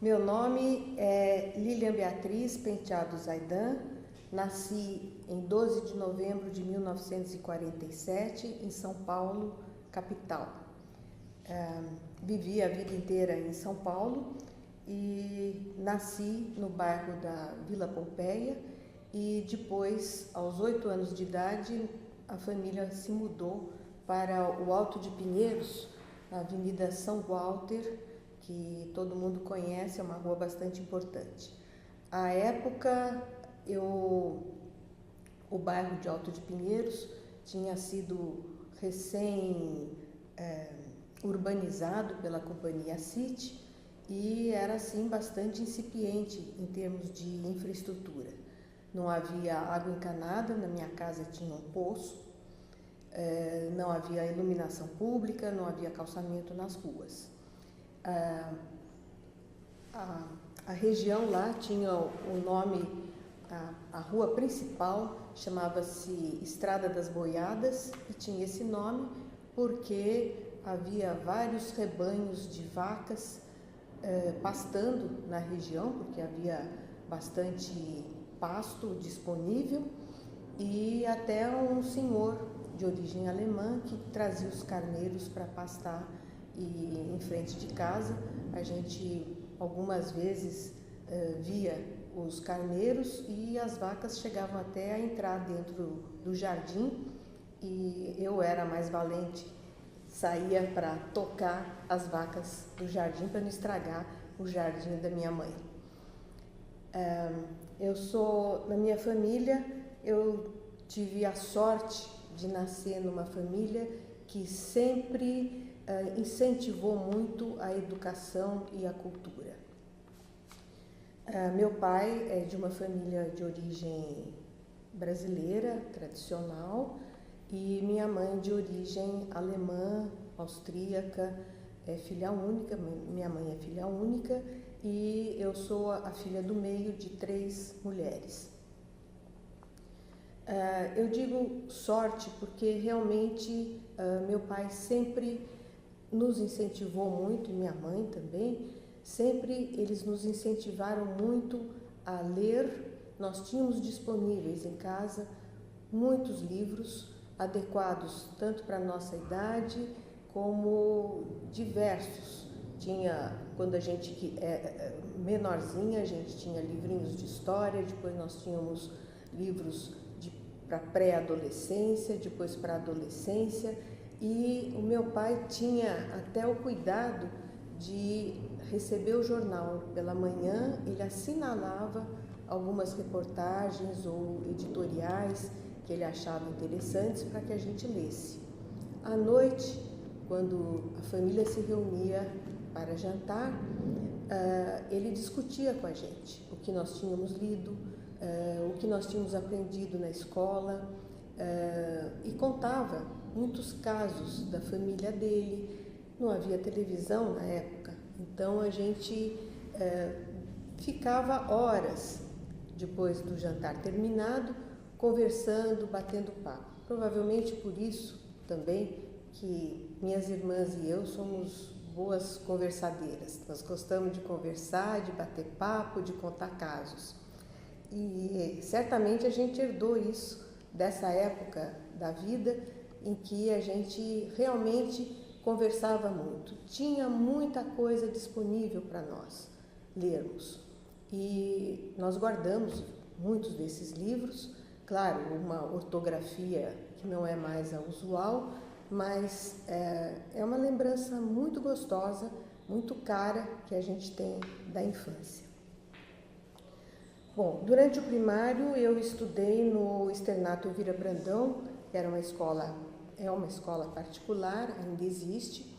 Meu nome é Lilian Beatriz Penteado Zaidan, nasci em 12 de novembro de 1947 em São Paulo, capital. Vivi a vida inteira em São Paulo e nasci no bairro da Vila Pompeia e depois, aos 8 anos de idade, a família se mudou para o Alto de Pinheiros, na Avenida São Walter, que todo mundo conhece, é uma rua bastante importante. À época, o bairro de Alto de Pinheiros tinha sido urbanizado pela companhia City e era assim bastante incipiente em termos de infraestrutura. Não havia água encanada, na minha casa tinha um poço, não havia iluminação pública, não havia calçamento nas ruas. A região lá tinha o nome, a rua principal chamava-se Estrada das Boiadas e tinha esse nome porque havia vários rebanhos de vacas pastando na região, porque havia bastante pasto disponível, e até um senhor de origem alemã que trazia os carneiros para pastar, e em frente de casa a gente algumas vezes via os carneiros e as vacas chegavam até a entrar dentro do jardim, e eu era mais valente, saía para tocar as vacas do jardim para não estragar o jardim da minha mãe. Na minha família, eu tive a sorte de nascer numa família que sempre incentivou muito a educação e a cultura. Meu pai é de uma família de origem brasileira, tradicional, e minha mãe de origem alemã, austríaca, é filha única, minha mãe é filha única, e eu sou a filha do meio de 3 mulheres. Eu digo sorte porque realmente meu pai sempre nos incentivou muito, e minha mãe também, sempre eles nos incentivaram muito a ler. Nós tínhamos disponíveis em casa muitos livros adequados tanto para a nossa idade como diversos. Quando a gente menorzinha, a gente tinha livrinhos de história, depois nós tínhamos livros para pré-adolescência, depois para adolescência, e o meu pai tinha até o cuidado de receber o jornal pela manhã, ele assinalava algumas reportagens ou editoriais que ele achava interessantes para que a gente lesse. À noite, quando a família se reunia para jantar, ele discutia com a gente o que nós tínhamos lido, o que nós tínhamos aprendido na escola, e contava muitos casos da família dele. Não havia televisão na época, então a gente ficava horas depois do jantar terminado, conversando, batendo papo. Provavelmente por isso também que minhas irmãs e eu somos boas conversadeiras. Nós gostamos de conversar, de bater papo, de contar casos. E certamente a gente herdou isso dessa época da vida em que a gente realmente conversava muito. Tinha muita coisa disponível para nós lermos. E nós guardamos muitos desses livros, claro, uma ortografia que não é mais a usual, mas é uma lembrança muito gostosa, muito cara que a gente tem da infância. Bom, durante o primário eu estudei no Externato Elvira Brandão, que era é uma escola particular, ainda existe.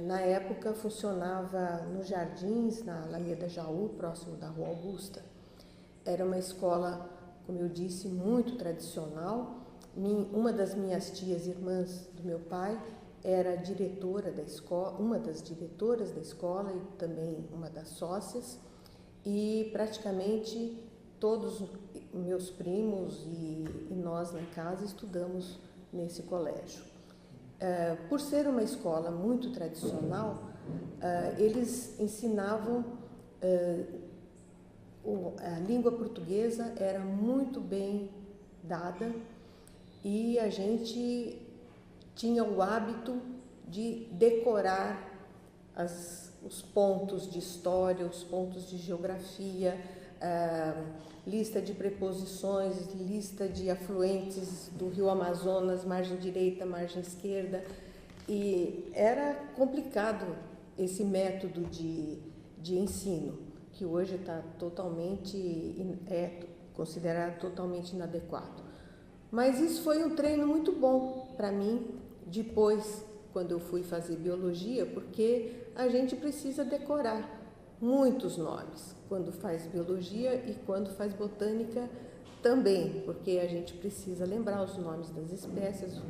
Na época funcionava nos Jardins, na Alameda Jaú, próximo da Rua Augusta. Era uma escola, como eu disse, muito tradicional. Uma das minhas tias irmãs do meu pai era diretora da escola, uma das diretoras da escola e também uma das sócias, e praticamente todos meus primos e nós lá em casa estudamos nesse colégio. Por ser uma escola muito tradicional, eles ensinavam a língua portuguesa era muito bem dada e a gente tinha o hábito de decorar os pontos de história, os pontos de geografia, lista de preposições, lista de afluentes do rio Amazonas, margem direita, margem esquerda. E era complicado esse método de ensino, que hoje está considerado totalmente inadequado. Mas isso foi um treino muito bom para mim, depois, quando eu fui fazer biologia, porque a gente precisa decorar muitos nomes, quando faz biologia e quando faz botânica também, porque a gente precisa lembrar os nomes das espécies,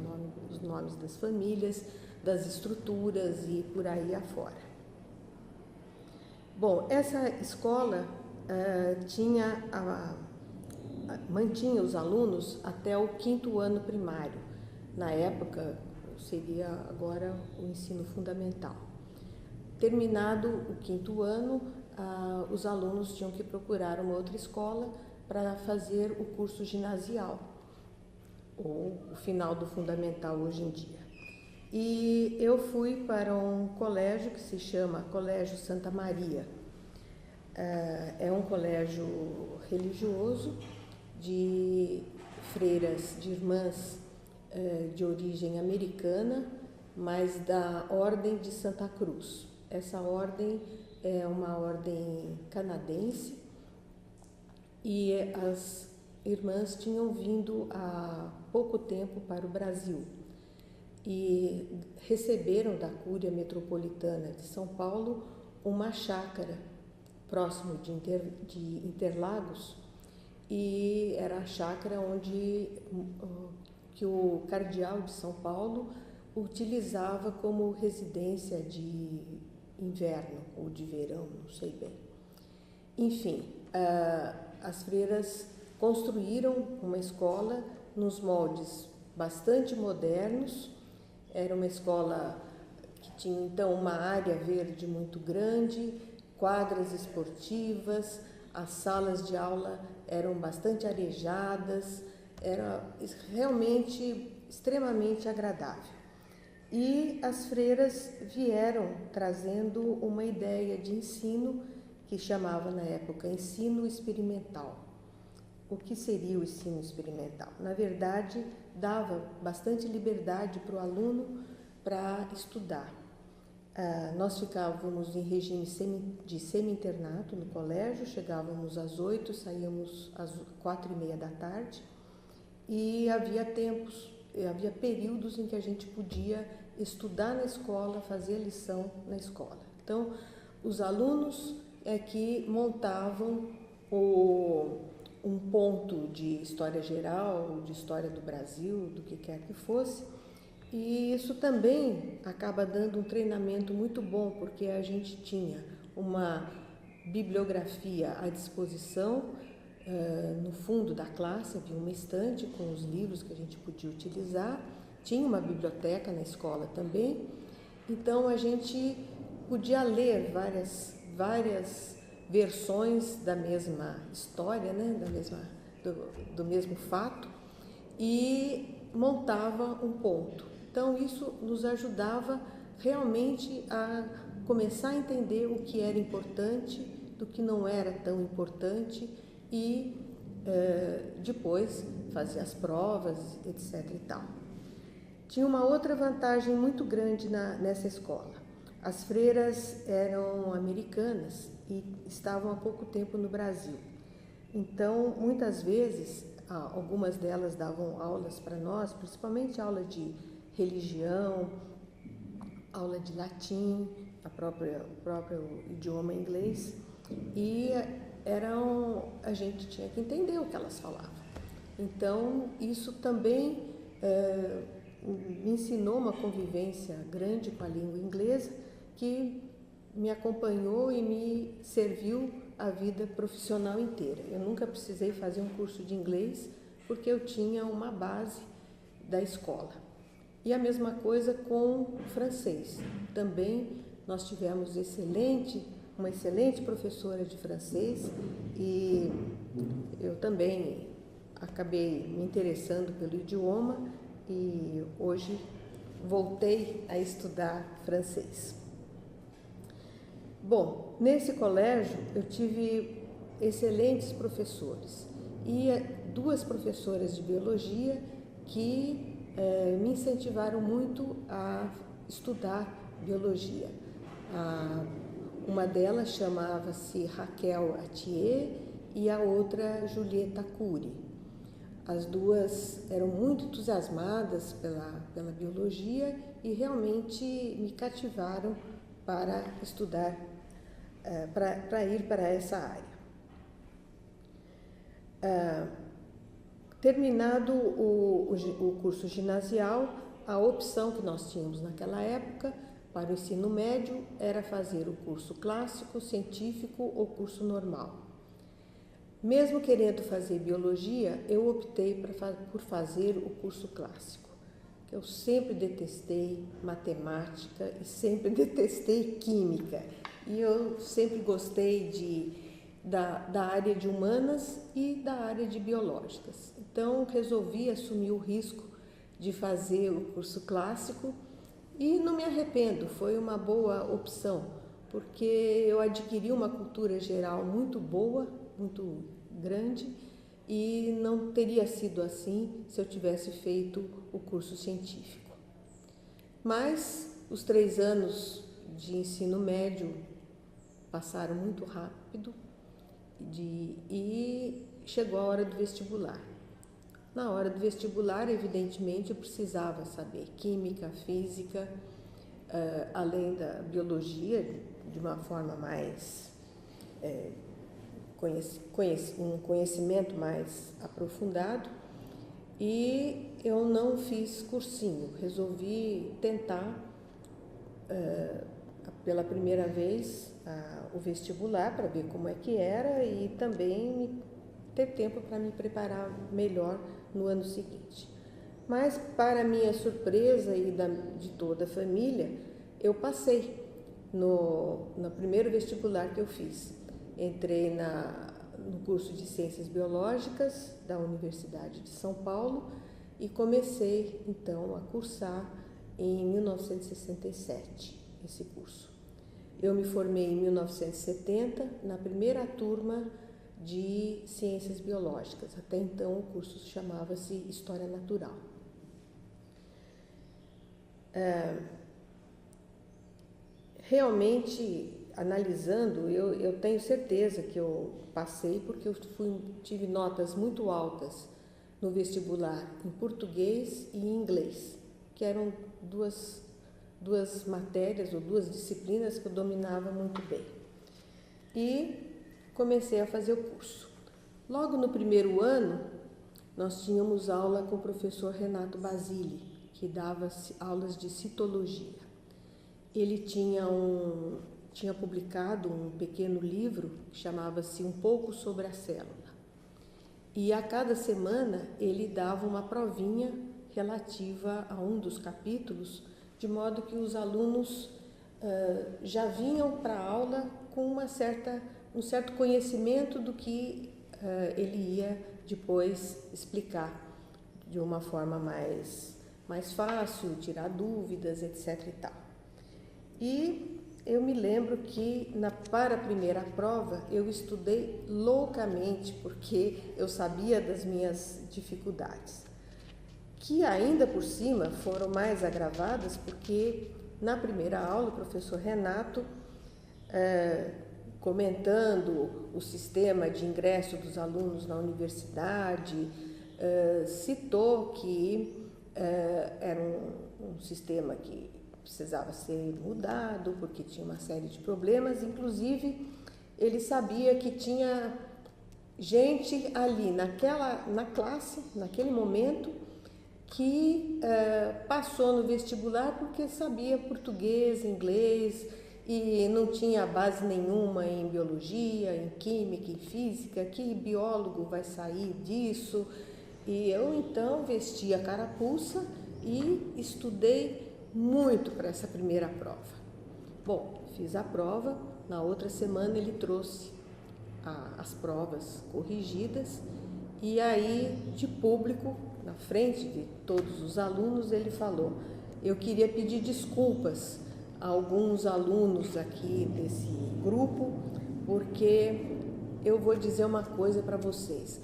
os nomes das famílias, das estruturas e por aí afora. Bom, essa escola mantinha os alunos até o 5º ano primário. Na época, seria agora o ensino fundamental. Terminado o 5º ano, os alunos tinham que procurar uma outra escola para fazer o curso ginasial, ou o final do fundamental hoje em dia. E eu fui para um colégio que se chama Colégio Santa Maria. É um colégio religioso de freiras, de irmãs de origem americana, mas da Ordem de Santa Cruz. Essa ordem é uma ordem canadense e as irmãs tinham vindo há pouco tempo para o Brasil e receberam da Cúria Metropolitana de São Paulo uma chácara próximo de Interlagos, e era a chácara que o cardeal de São Paulo utilizava como residência de inverno ou de verão, não sei bem. Enfim, as freiras construíram uma escola nos moldes bastante modernos. Era uma escola que tinha então uma área verde muito grande, quadras esportivas, as salas de aula eram bastante arejadas, era realmente extremamente agradável. E as freiras vieram trazendo uma ideia de ensino que chamava na época ensino experimental. O que seria o ensino experimental? Na verdade, dava bastante liberdade para o aluno para estudar. Nós ficávamos em regime de semi-internato no colégio, chegávamos às 8, saíamos às 4:30 da tarde, e havia períodos em que a gente podia estudar na escola, fazer lição na escola. Então, os alunos é que montavam um ponto de história geral, de história do Brasil, do que quer que fosse, e isso também acaba dando um treinamento muito bom, porque a gente tinha uma bibliografia à disposição. No fundo da classe havia uma estante com os livros que a gente podia utilizar, tinha uma biblioteca na escola também, então a gente podia ler várias versões da mesma história, né? do mesmo fato, e montava um ponto. Então isso nos ajudava realmente a começar a entender o que era importante, do que não era tão importante, e depois fazer as provas, etc. e tal. Tinha uma outra vantagem muito grande nessa escola. As freiras eram americanas e estavam há pouco tempo no Brasil. Então, muitas vezes, algumas delas davam aulas para nós, principalmente aula de religião, aula de latim, o próprio idioma inglês, e a gente tinha que entender o que elas falavam. Então, isso também me ensinou uma convivência grande com a língua inglesa, que me acompanhou e me serviu a vida profissional inteira. Eu nunca precisei fazer um curso de inglês, porque eu tinha uma base da escola. E a mesma coisa com o francês. Também nós tivemos excelente uma excelente professora de francês e eu também acabei me interessando pelo idioma e hoje voltei a estudar francês. Bom, nesse colégio eu tive excelentes professores e duas professoras de biologia que me incentivaram muito a estudar biologia. Uma delas chamava-se Raquel Atier e a outra Julieta Cury. As duas eram muito entusiasmadas pela biologia e realmente me cativaram para estudar, para ir para essa área. Terminado o curso ginasial, a opção que nós tínhamos naquela época para o ensino médio era fazer o curso clássico, científico ou curso normal. Mesmo querendo fazer biologia, eu optei por fazer o curso clássico. Eu sempre detestei matemática e sempre detestei química. E eu sempre gostei da área de humanas e da área de biológicas. Então, resolvi assumir o risco de fazer o curso clássico e não me arrependo, foi uma boa opção, porque eu adquiri uma cultura geral muito boa, muito grande, e não teria sido assim se eu tivesse feito o curso científico. Mas os 3 anos de ensino médio passaram muito rápido e chegou a hora do vestibular. Na hora do vestibular, evidentemente, eu precisava saber química, física, além da biologia, de uma forma mais, um conhecimento mais aprofundado. E eu não fiz cursinho, resolvi tentar pela primeira vez o vestibular para ver como é que era e também ter tempo para me preparar melhor no ano seguinte. Mas, para minha surpresa e de toda a família, eu passei no primeiro vestibular que eu fiz. Entrei no curso de Ciências Biológicas da Universidade de São Paulo e comecei, então, a cursar em 1967 esse curso. Eu me formei em 1970, na primeira turma de Ciências Biológicas. Até então o curso chamava-se História Natural. Realmente, analisando, eu tenho certeza que eu passei porque eu tive notas muito altas no vestibular em português e em inglês, que eram duas matérias ou 2 disciplinas que eu dominava muito bem. E comecei a fazer o curso. Logo no primeiro ano, nós tínhamos aula com o professor Renato Basile, que dava aulas de citologia. Ele tinha publicado um pequeno livro que chamava-se Um Pouco sobre a Célula. E a cada semana ele dava uma provinha relativa a um dos capítulos, de modo que os alunos já vinham para a aula com um certo conhecimento do que ele ia depois explicar de uma forma mais fácil, tirar dúvidas, etc. e tal. E eu me lembro que para a primeira prova eu estudei loucamente porque eu sabia das minhas dificuldades, que ainda por cima foram mais agravadas porque na primeira aula o professor Renato, comentando o sistema de ingresso dos alunos na universidade, citou que era um sistema que precisava ser mudado porque tinha uma série de problemas. Inclusive, ele sabia que tinha gente ali na classe, naquele momento, que passou no vestibular porque sabia português, inglês e não tinha base nenhuma em biologia, em química, em física. Que biólogo vai sair disso? E eu então vesti a carapuça e estudei muito para essa primeira prova. Bom, fiz a prova, Na outra semana ele trouxe as provas corrigidas e aí, de público, na frente de todos os alunos, ele falou: eu queria pedir desculpas a alguns alunos aqui desse grupo, porque eu vou dizer uma coisa para vocês.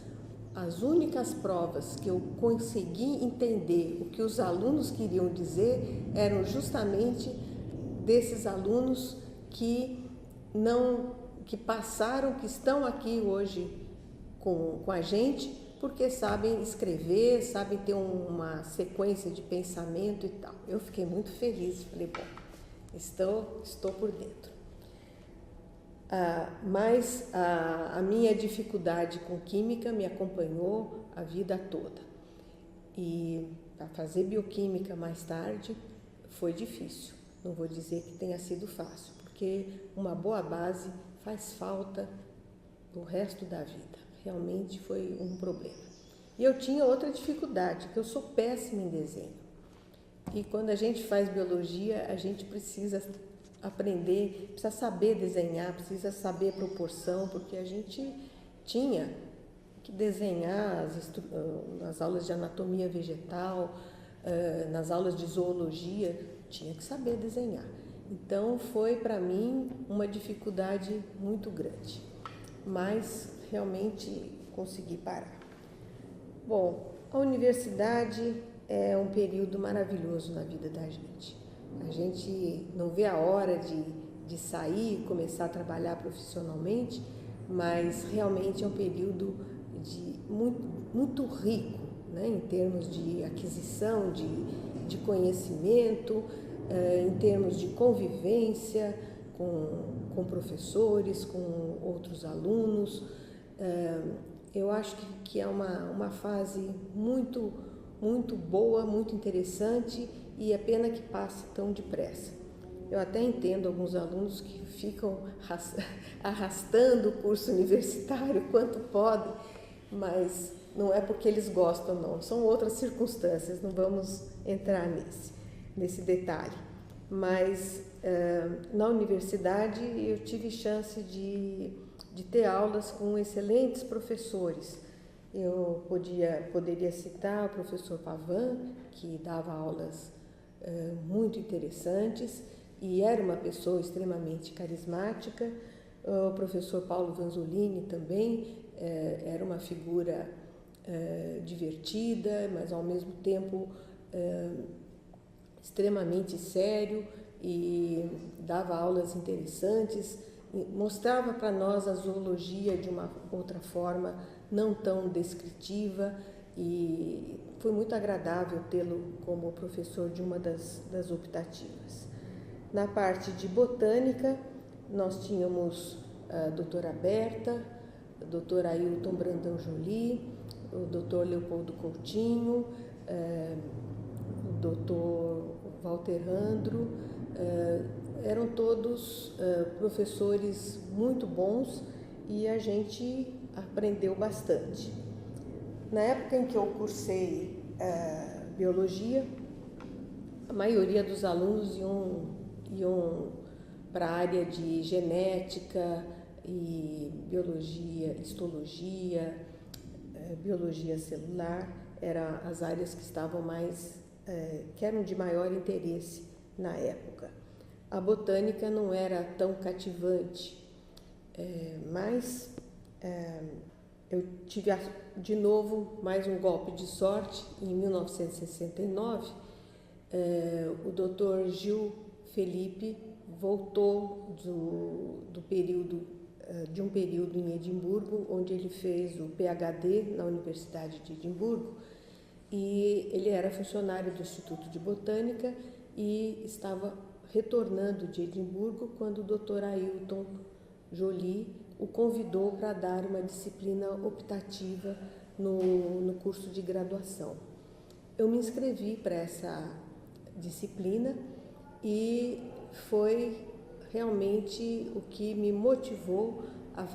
As únicas provas que eu consegui entender o que os alunos queriam dizer eram justamente desses alunos que passaram, que estão aqui hoje com a gente, porque sabem escrever, sabem ter uma sequência de pensamento e tal. Eu fiquei muito feliz, falei, bom, estou por dentro. Mas a minha dificuldade com química me acompanhou a vida toda. E para fazer bioquímica mais tarde foi difícil. Não vou dizer que tenha sido fácil, porque uma boa base faz falta no resto da vida. Realmente foi um problema. E eu tinha outra dificuldade, que eu sou péssima em desenho. E quando a gente faz biologia, a gente precisa aprender, precisa saber desenhar, precisa saber proporção, porque a gente tinha que desenhar nas aulas de anatomia vegetal, nas aulas de zoologia, tinha que saber desenhar. Então foi para mim uma dificuldade muito grande, mas realmente consegui parar. Bom, a universidade é um período maravilhoso na vida da gente. A gente não vê a hora de sair, começar a trabalhar profissionalmente, mas realmente é um período muito rico, né, em termos de aquisição de conhecimento, em termos de convivência com professores, com outros alunos. Eu acho que é uma fase muito boa, muito interessante, e é pena que passe tão depressa. Eu até entendo alguns alunos que ficam arrastando o curso universitário quanto podem, mas não é porque eles gostam, não. São outras circunstâncias, não vamos entrar nesse detalhe. Mas na universidade eu tive chance de ter aulas com excelentes professores. Eu poderia citar o professor Pavan, que dava aulas muito interessantes e era uma pessoa extremamente carismática. O professor Paulo Vanzolini também era uma figura divertida, mas ao mesmo tempo extremamente sério, e dava aulas interessantes, mostrava para nós a zoologia de uma outra forma, não tão descritiva, e foi muito agradável tê-lo como professor de uma das optativas. Na parte de botânica, nós tínhamos a doutora Berta, o doutor Ailton Brandão Joly, o doutor Leopoldo Coutinho, o doutor Walter Andro, eram todos professores muito bons e a gente aprendeu bastante. Na época em que eu cursei biologia, a maioria dos alunos iam para a área de genética e biologia, histologia, biologia celular, eram as áreas que estavam que eram de maior interesse na época. A botânica não era tão cativante, mas eu tive de novo mais um golpe de sorte. Em 1969, o Dr. Gil Felipe voltou de um período em Edimburgo, onde ele fez o PhD na Universidade de Edimburgo, e ele era funcionário do Instituto de Botânica e estava retornando de Edimburgo quando o Dr. Ailton Joly o convidou para dar uma disciplina optativa no curso de graduação. Eu me inscrevi para essa disciplina e foi realmente o que me motivou a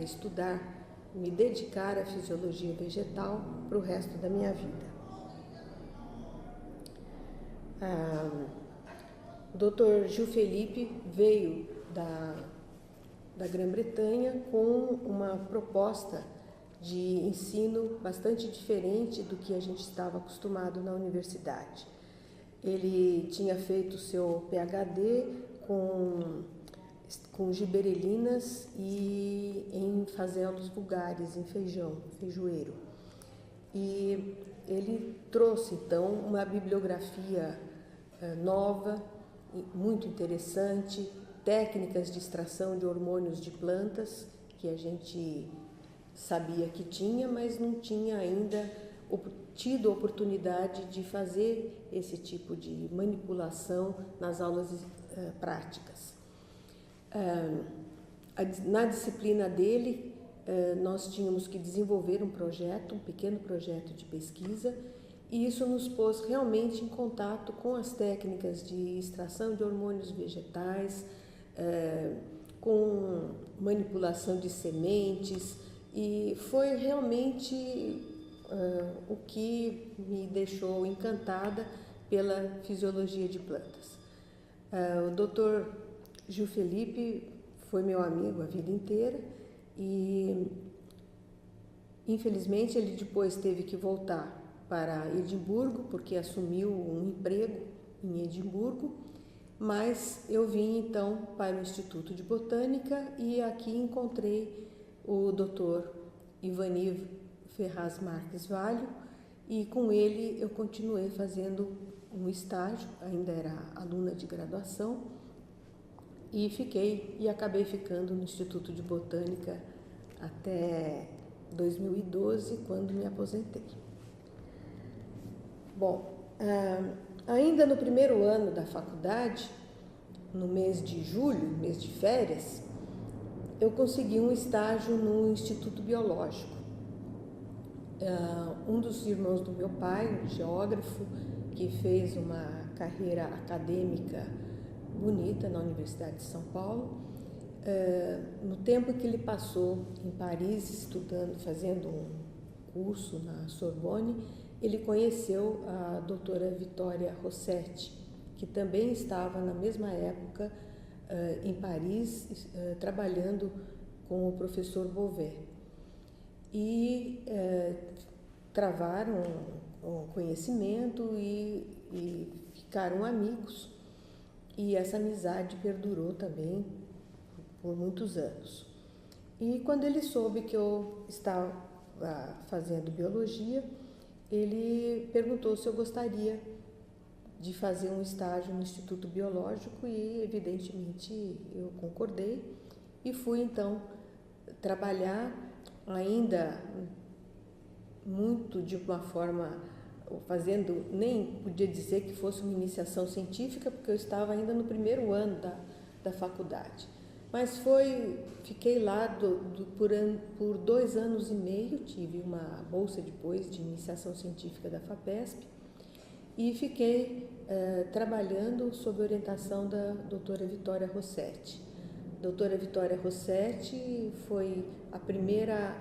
estudar, me dedicar à fisiologia vegetal para o resto da minha vida. O Dr. Gil Felipe veio da Grã-Bretanha com uma proposta de ensino bastante diferente do que a gente estava acostumado na universidade. Ele tinha feito seu PhD com giberelinas e em fazelos vulgares, em feijão, feijoeiro. E ele trouxe, então, uma bibliografia nova, muito interessante, técnicas de extração de hormônios de plantas, que a gente sabia que tinha, mas não tinha ainda tido a oportunidade de fazer esse tipo de manipulação nas aulas práticas. Na disciplina dele, nós tínhamos que desenvolver um projeto, um pequeno projeto de pesquisa, e isso nos pôs realmente em contato com as técnicas de extração de hormônios vegetais, com manipulação de sementes, e foi realmente o que me deixou encantada pela fisiologia de plantas. O Dr. Gil Felipe foi meu amigo a vida inteira e, infelizmente, ele depois teve que voltar para Edimburgo, porque assumiu um emprego em Edimburgo, mas eu vim então para o Instituto de Botânica e aqui encontrei o Dr. Ivani Ferraz Marques Valho e com ele eu continuei fazendo um estágio, ainda era aluna de graduação, e acabei ficando no Instituto de Botânica até 2012, quando me aposentei. Bom, ainda no primeiro ano da faculdade, no mês de julho, mês de férias, eu consegui um estágio no Instituto Biológico. Um dos irmãos do meu pai, um geógrafo, que fez uma carreira acadêmica bonita na Universidade de São Paulo, no tempo que ele passou em Paris estudando, fazendo um curso na Sorbonne, ele conheceu a doutora Vitória Rossetti, que também estava na mesma época em Paris, trabalhando com o professor Beauvais. E travaram o conhecimento e ficaram amigos. E essa amizade perdurou também por muitos anos. E quando ele soube que eu estava fazendo biologia, ele perguntou se eu gostaria de fazer um estágio no Instituto Biológico e, evidentemente, eu concordei e fui, então, trabalhar ainda muito de uma forma, fazendo, nem podia dizer que fosse uma iniciação científica, porque eu estava ainda no primeiro ano da faculdade. Mas fiquei lá por 2 anos e meio, tive uma bolsa depois de iniciação científica da FAPESP e fiquei trabalhando sob orientação da doutora Vitória Rossetti. A doutora Vitória Rossetti foi a primeira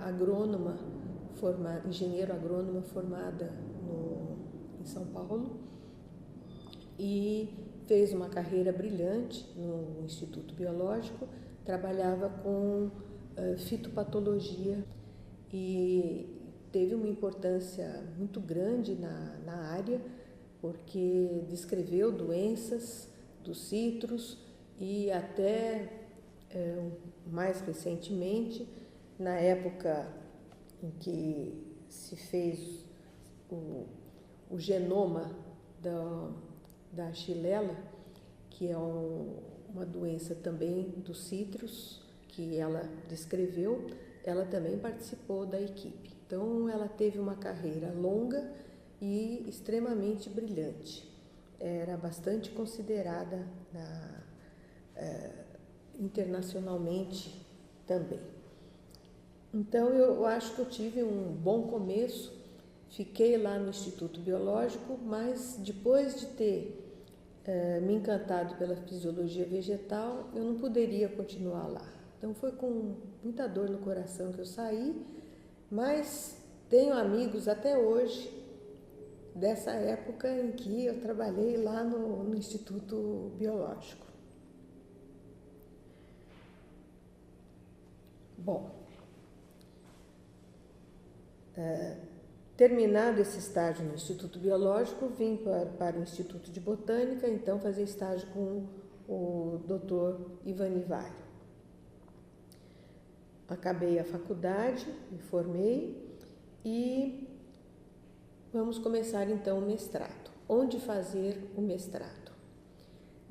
engenheiro agrônoma formada em São Paulo e fez uma carreira brilhante no Instituto Biológico, trabalhava com fitopatologia e teve uma importância muito grande na área, porque descreveu doenças dos citros e até mais recentemente, na época em que se fez o genoma da Xylella, que é uma doença também dos citros, que ela descreveu, ela também participou da equipe. Então, ela teve uma carreira longa e extremamente brilhante. Era bastante considerada internacionalmente também. Então, eu acho que eu tive um bom começo, fiquei lá no Instituto Biológico, mas depois de ter me encantado pela fisiologia vegetal, eu não poderia continuar lá. Então, foi com muita dor no coração que eu saí, mas tenho amigos até hoje dessa época em que eu trabalhei lá no Instituto Biológico. Bom, terminado esse estágio no Instituto Biológico, vim para o Instituto de Botânica, então fazer estágio com o Dr. Ivanivalho. Acabei a faculdade, me formei e vamos começar então o mestrado. Onde fazer o mestrado?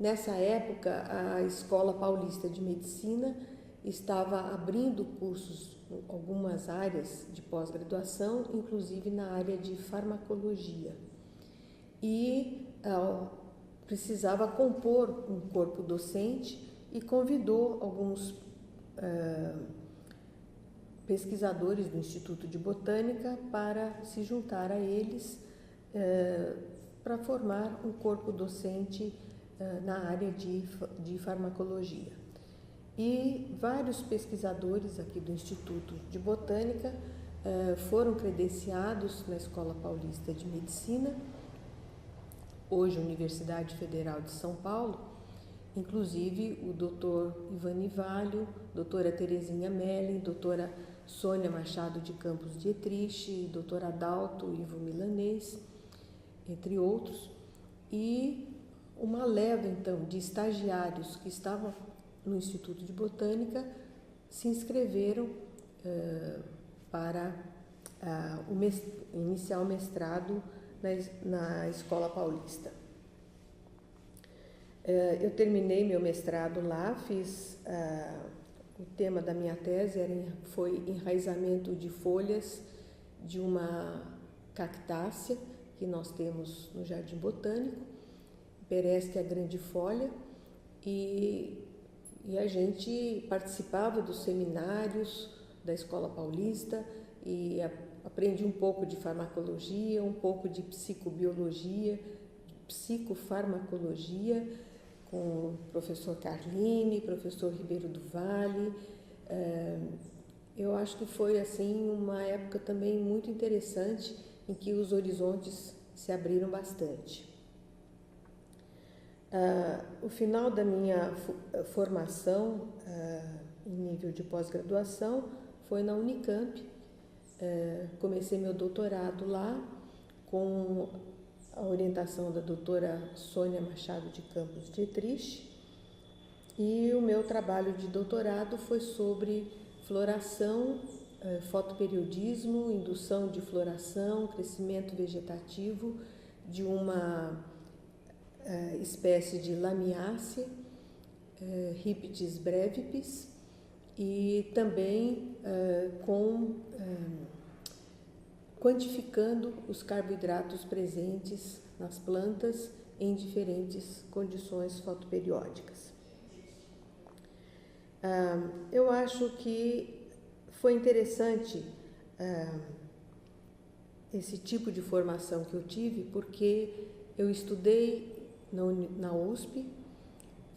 Nessa época, a Escola Paulista de Medicina estava abrindo cursos em algumas áreas de pós-graduação, inclusive na área de farmacologia. E precisava compor um corpo docente e convidou alguns pesquisadores do Instituto de Botânica para se juntar a eles para formar um corpo docente na área de farmacologia. E vários pesquisadores aqui do Instituto de Botânica foram credenciados na Escola Paulista de Medicina, hoje Universidade Federal de São Paulo, inclusive o Dr. Ivanivalho, doutora Terezinha Melling, doutora Sônia Machado de Campos Dietrich, doutor Adalto Ivo Milanês, entre outros, e uma leva então de estagiários que estavam no Instituto de Botânica se inscreveram para iniciar o mestrado na Escola Paulista. Eu terminei meu mestrado lá, fiz o tema da minha tese foi enraizamento de folhas de uma cactácea que nós temos no Jardim Botânico, Perestia grandifolia, e a gente participava dos seminários da Escola Paulista e aprendi um pouco de farmacologia, um pouco de psicobiologia, psicofarmacologia, com o professor Carline, professor Ribeiro do Vale. Eu acho que foi assim uma época também muito interessante em que os horizontes se abriram bastante. O final da minha formação em nível de pós-graduação foi na Unicamp. Comecei meu doutorado lá com a orientação da doutora Sônia Machado de Campos Dietrich, e o meu trabalho de doutorado foi sobre floração, fotoperiodismo, indução de floração, crescimento vegetativo de uma espécie de Lamiácea, Riptis brevipes, e também quantificando os carboidratos presentes nas plantas em diferentes condições fotoperiódicas. Eu acho que foi interessante esse tipo de formação que eu tive, porque eu estudei na USP,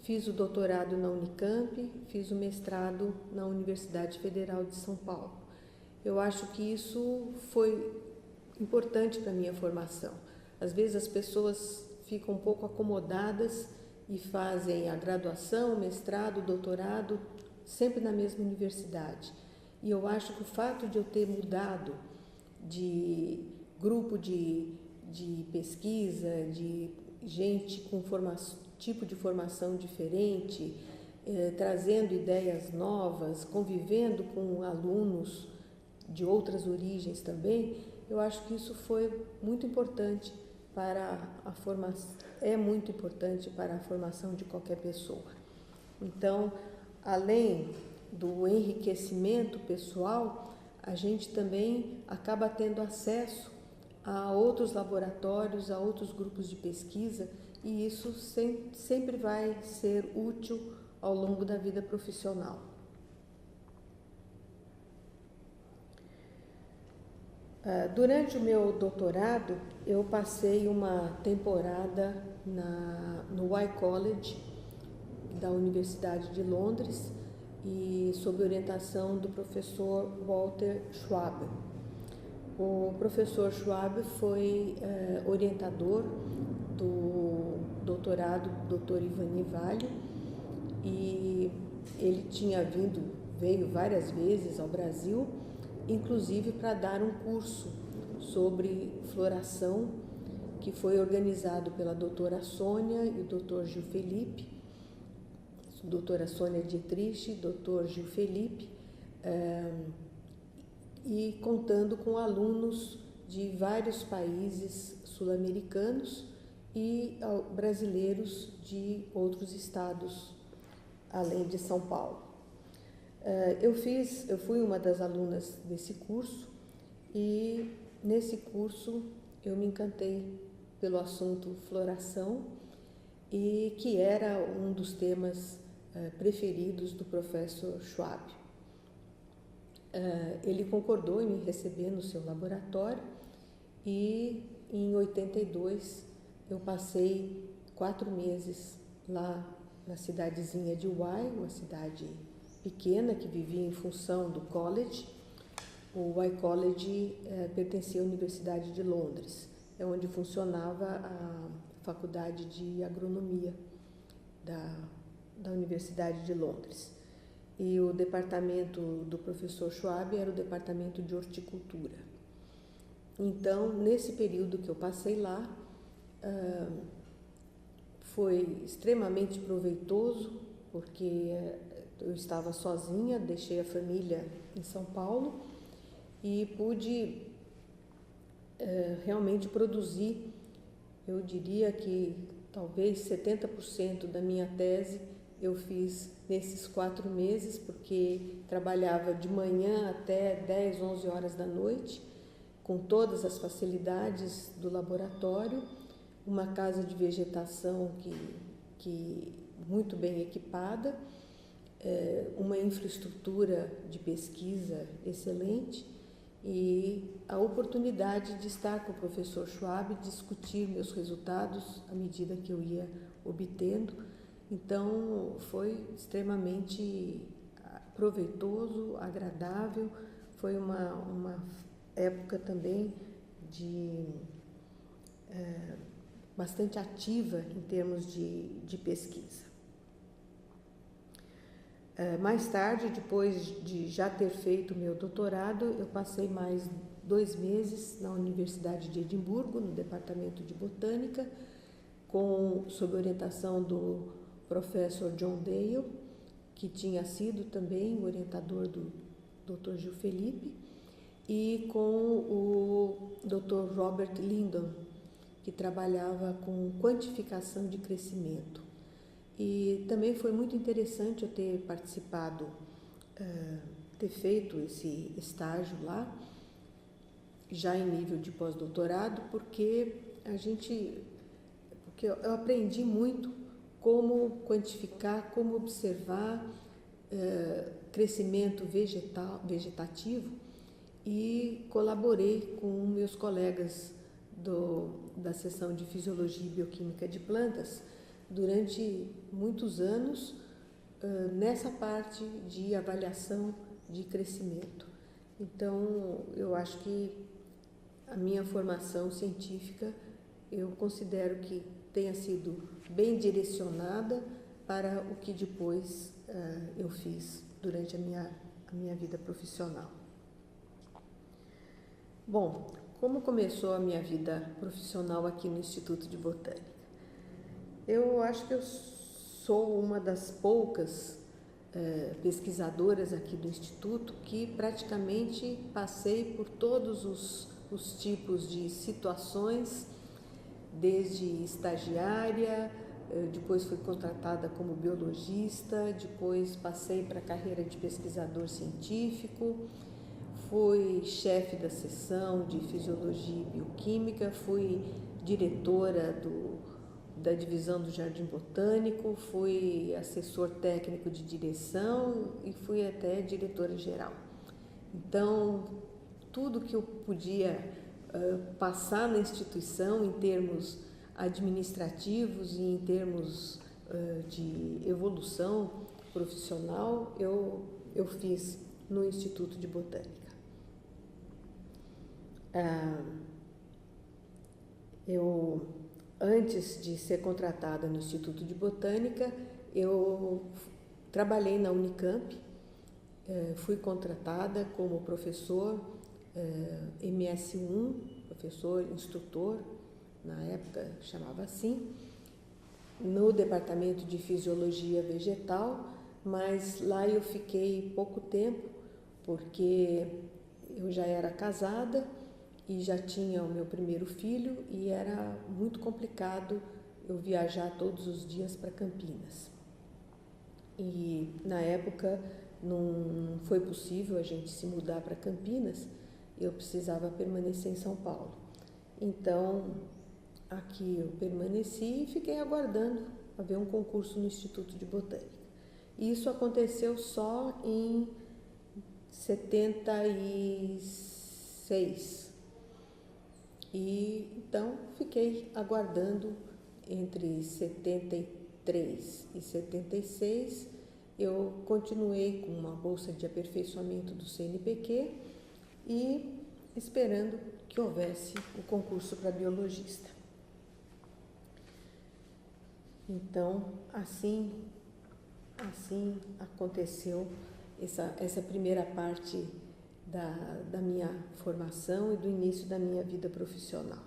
fiz o doutorado na Unicamp, fiz o mestrado na Universidade Federal de São Paulo. Eu acho que isso foi importante para a minha formação. Às vezes as pessoas ficam um pouco acomodadas e fazem a graduação, o mestrado, o doutorado, sempre na mesma universidade. E eu acho que o fato de eu ter mudado de grupo de pesquisa, de gente com tipo de formação diferente, trazendo ideias novas, convivendo com alunos de outras origens também, eu acho que isso foi muito importante para a formação, é muito importante para a formação de qualquer pessoa. Então, além do enriquecimento pessoal, a gente também acaba tendo acesso a outros laboratórios, a outros grupos de pesquisa, e isso sempre vai ser útil ao longo da vida profissional. Durante o meu doutorado, eu passei uma temporada no Y College da Universidade de Londres, e sob orientação do professor Walter Schwab. O professor Schwab foi orientador do doutorado do Dr. Ivanivalho, e ele tinha vindo veio várias vezes ao Brasil, inclusive para dar um curso sobre floração, que foi organizado pela doutora Sônia e o doutor Gil Felipe, doutora Sônia Dietrich, doutor Gil Felipe, e contando com alunos de vários países sul-americanos e brasileiros de outros estados, além de São Paulo. Eu fui uma das alunas desse curso e nesse curso eu me encantei pelo assunto floração, e que era um dos temas preferidos do professor Schwab. Ele concordou em me receber no seu laboratório e em 82 eu passei 4 meses lá na cidadezinha de Wye, uma cidade pequena que vivia em função do college. O Wye College pertencia à Universidade de Londres, é onde funcionava a Faculdade de Agronomia da Universidade de Londres. E o departamento do professor Schwab era o departamento de horticultura. Então, nesse período que eu passei lá, foi extremamente proveitoso, porque eu estava sozinha, deixei a família em São Paulo e pude realmente produzir, eu diria que talvez 70% da minha tese eu fiz nesses 4 meses, porque trabalhava de manhã até 10, 11 horas da noite, com todas as facilidades do laboratório, uma casa de vegetação que muito bem equipada, uma infraestrutura de pesquisa excelente e a oportunidade de estar com o professor Schwab, discutir meus resultados à medida que eu ia obtendo. Então, foi extremamente proveitoso, agradável, foi uma época também bastante ativa em termos de pesquisa. Mais tarde, depois de já ter feito meu doutorado, eu passei mais 2 meses na Universidade de Edimburgo, no departamento de botânica, sob orientação do professor John Dale, que tinha sido também o orientador do Dr. Gil Felipe, e com o Dr. Robert Lindon, que trabalhava com quantificação de crescimento. E também foi muito interessante eu ter participado, ter feito esse estágio lá, já em nível de pós-doutorado, porque eu aprendi muito como quantificar, como observar crescimento vegetativo, e colaborei com meus colegas da seção de Fisiologia e Bioquímica de Plantas durante muitos anos nessa parte de avaliação de crescimento. Então, eu acho que a minha formação científica, eu considero que tenha sido bem direcionada para o que depois eu fiz durante a minha vida profissional. Bom, como começou a minha vida profissional aqui no Instituto de Botânica? Eu acho que eu sou uma das poucas pesquisadoras aqui do Instituto que praticamente passei por todos os tipos de situações, desde estagiária, depois fui contratada como biologista, depois passei para a carreira de pesquisador científico, fui chefe da seção de Fisiologia e Bioquímica, fui diretora da divisão do Jardim Botânico, fui assessor técnico de direção e fui até diretora geral. Então, tudo que eu podia passar na instituição em termos administrativos e em termos de evolução profissional, eu fiz no Instituto de Botânica. Antes de ser contratada no Instituto de Botânica, eu trabalhei na Unicamp fui contratada como professor MS1, professor instrutor, na época chamava assim, no departamento de fisiologia vegetal, mas lá eu fiquei pouco tempo, porque eu já era casada e já tinha o meu primeiro filho e era muito complicado eu viajar todos os dias para Campinas. E na época não foi possível a gente se mudar para Campinas, eu precisava permanecer em São Paulo. Então, aqui eu permaneci e fiquei aguardando haver um concurso no Instituto de Botânica. E isso aconteceu só em 76. E então fiquei aguardando entre 73 e 76. Eu continuei com uma bolsa de aperfeiçoamento do CNPq e esperando que houvesse o concurso para biologista. Então, assim aconteceu essa primeira parte da minha formação e do início da minha vida profissional.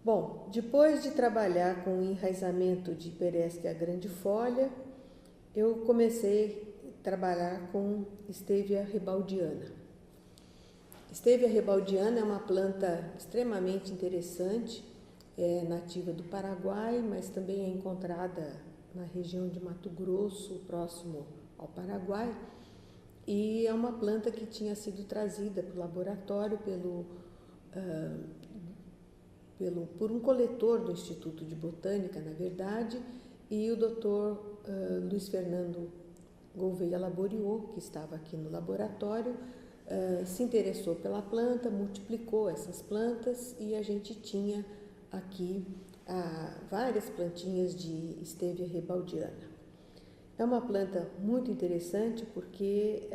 Bom, depois de trabalhar com o enraizamento de Pereesquia grandifolia, eu comecei a trabalhar com Stevia rebaldiana. Stevia rebaldiana é uma planta extremamente interessante, é nativa do Paraguai, mas também é encontrada na região de Mato Grosso, próximo ao Paraguai, e é uma planta que tinha sido trazida para o laboratório por um coletor do Instituto de Botânica, na verdade, e o Dr. Luiz Fernando Gouveia Laboriou, que estava aqui no laboratório, se interessou pela planta, multiplicou essas plantas e a gente tinha aqui várias plantinhas de Stevia rebaldiana. É uma planta muito interessante porque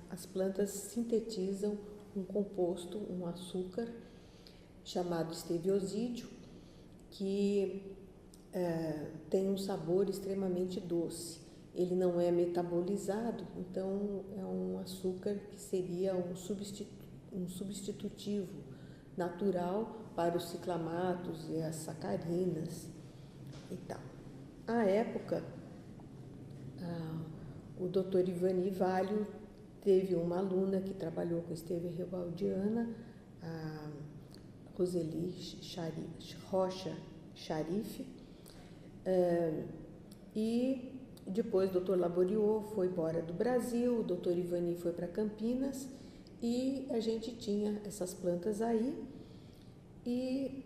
as plantas sintetizam um composto, um açúcar, chamado steviosídeo, que tem um sabor extremamente doce. Ele não é metabolizado, então é um açúcar que seria um substitutivo natural para os ciclamatos e as sacarinas e tal. À época, o Dr. Ivani Valho teve uma aluna que trabalhou com Stevia rebaldiana, a Roseli Rocha Charife, e depois o Dr. Laboriou foi embora do Brasil, o Dr. Ivani foi para Campinas e a gente tinha essas plantas aí. E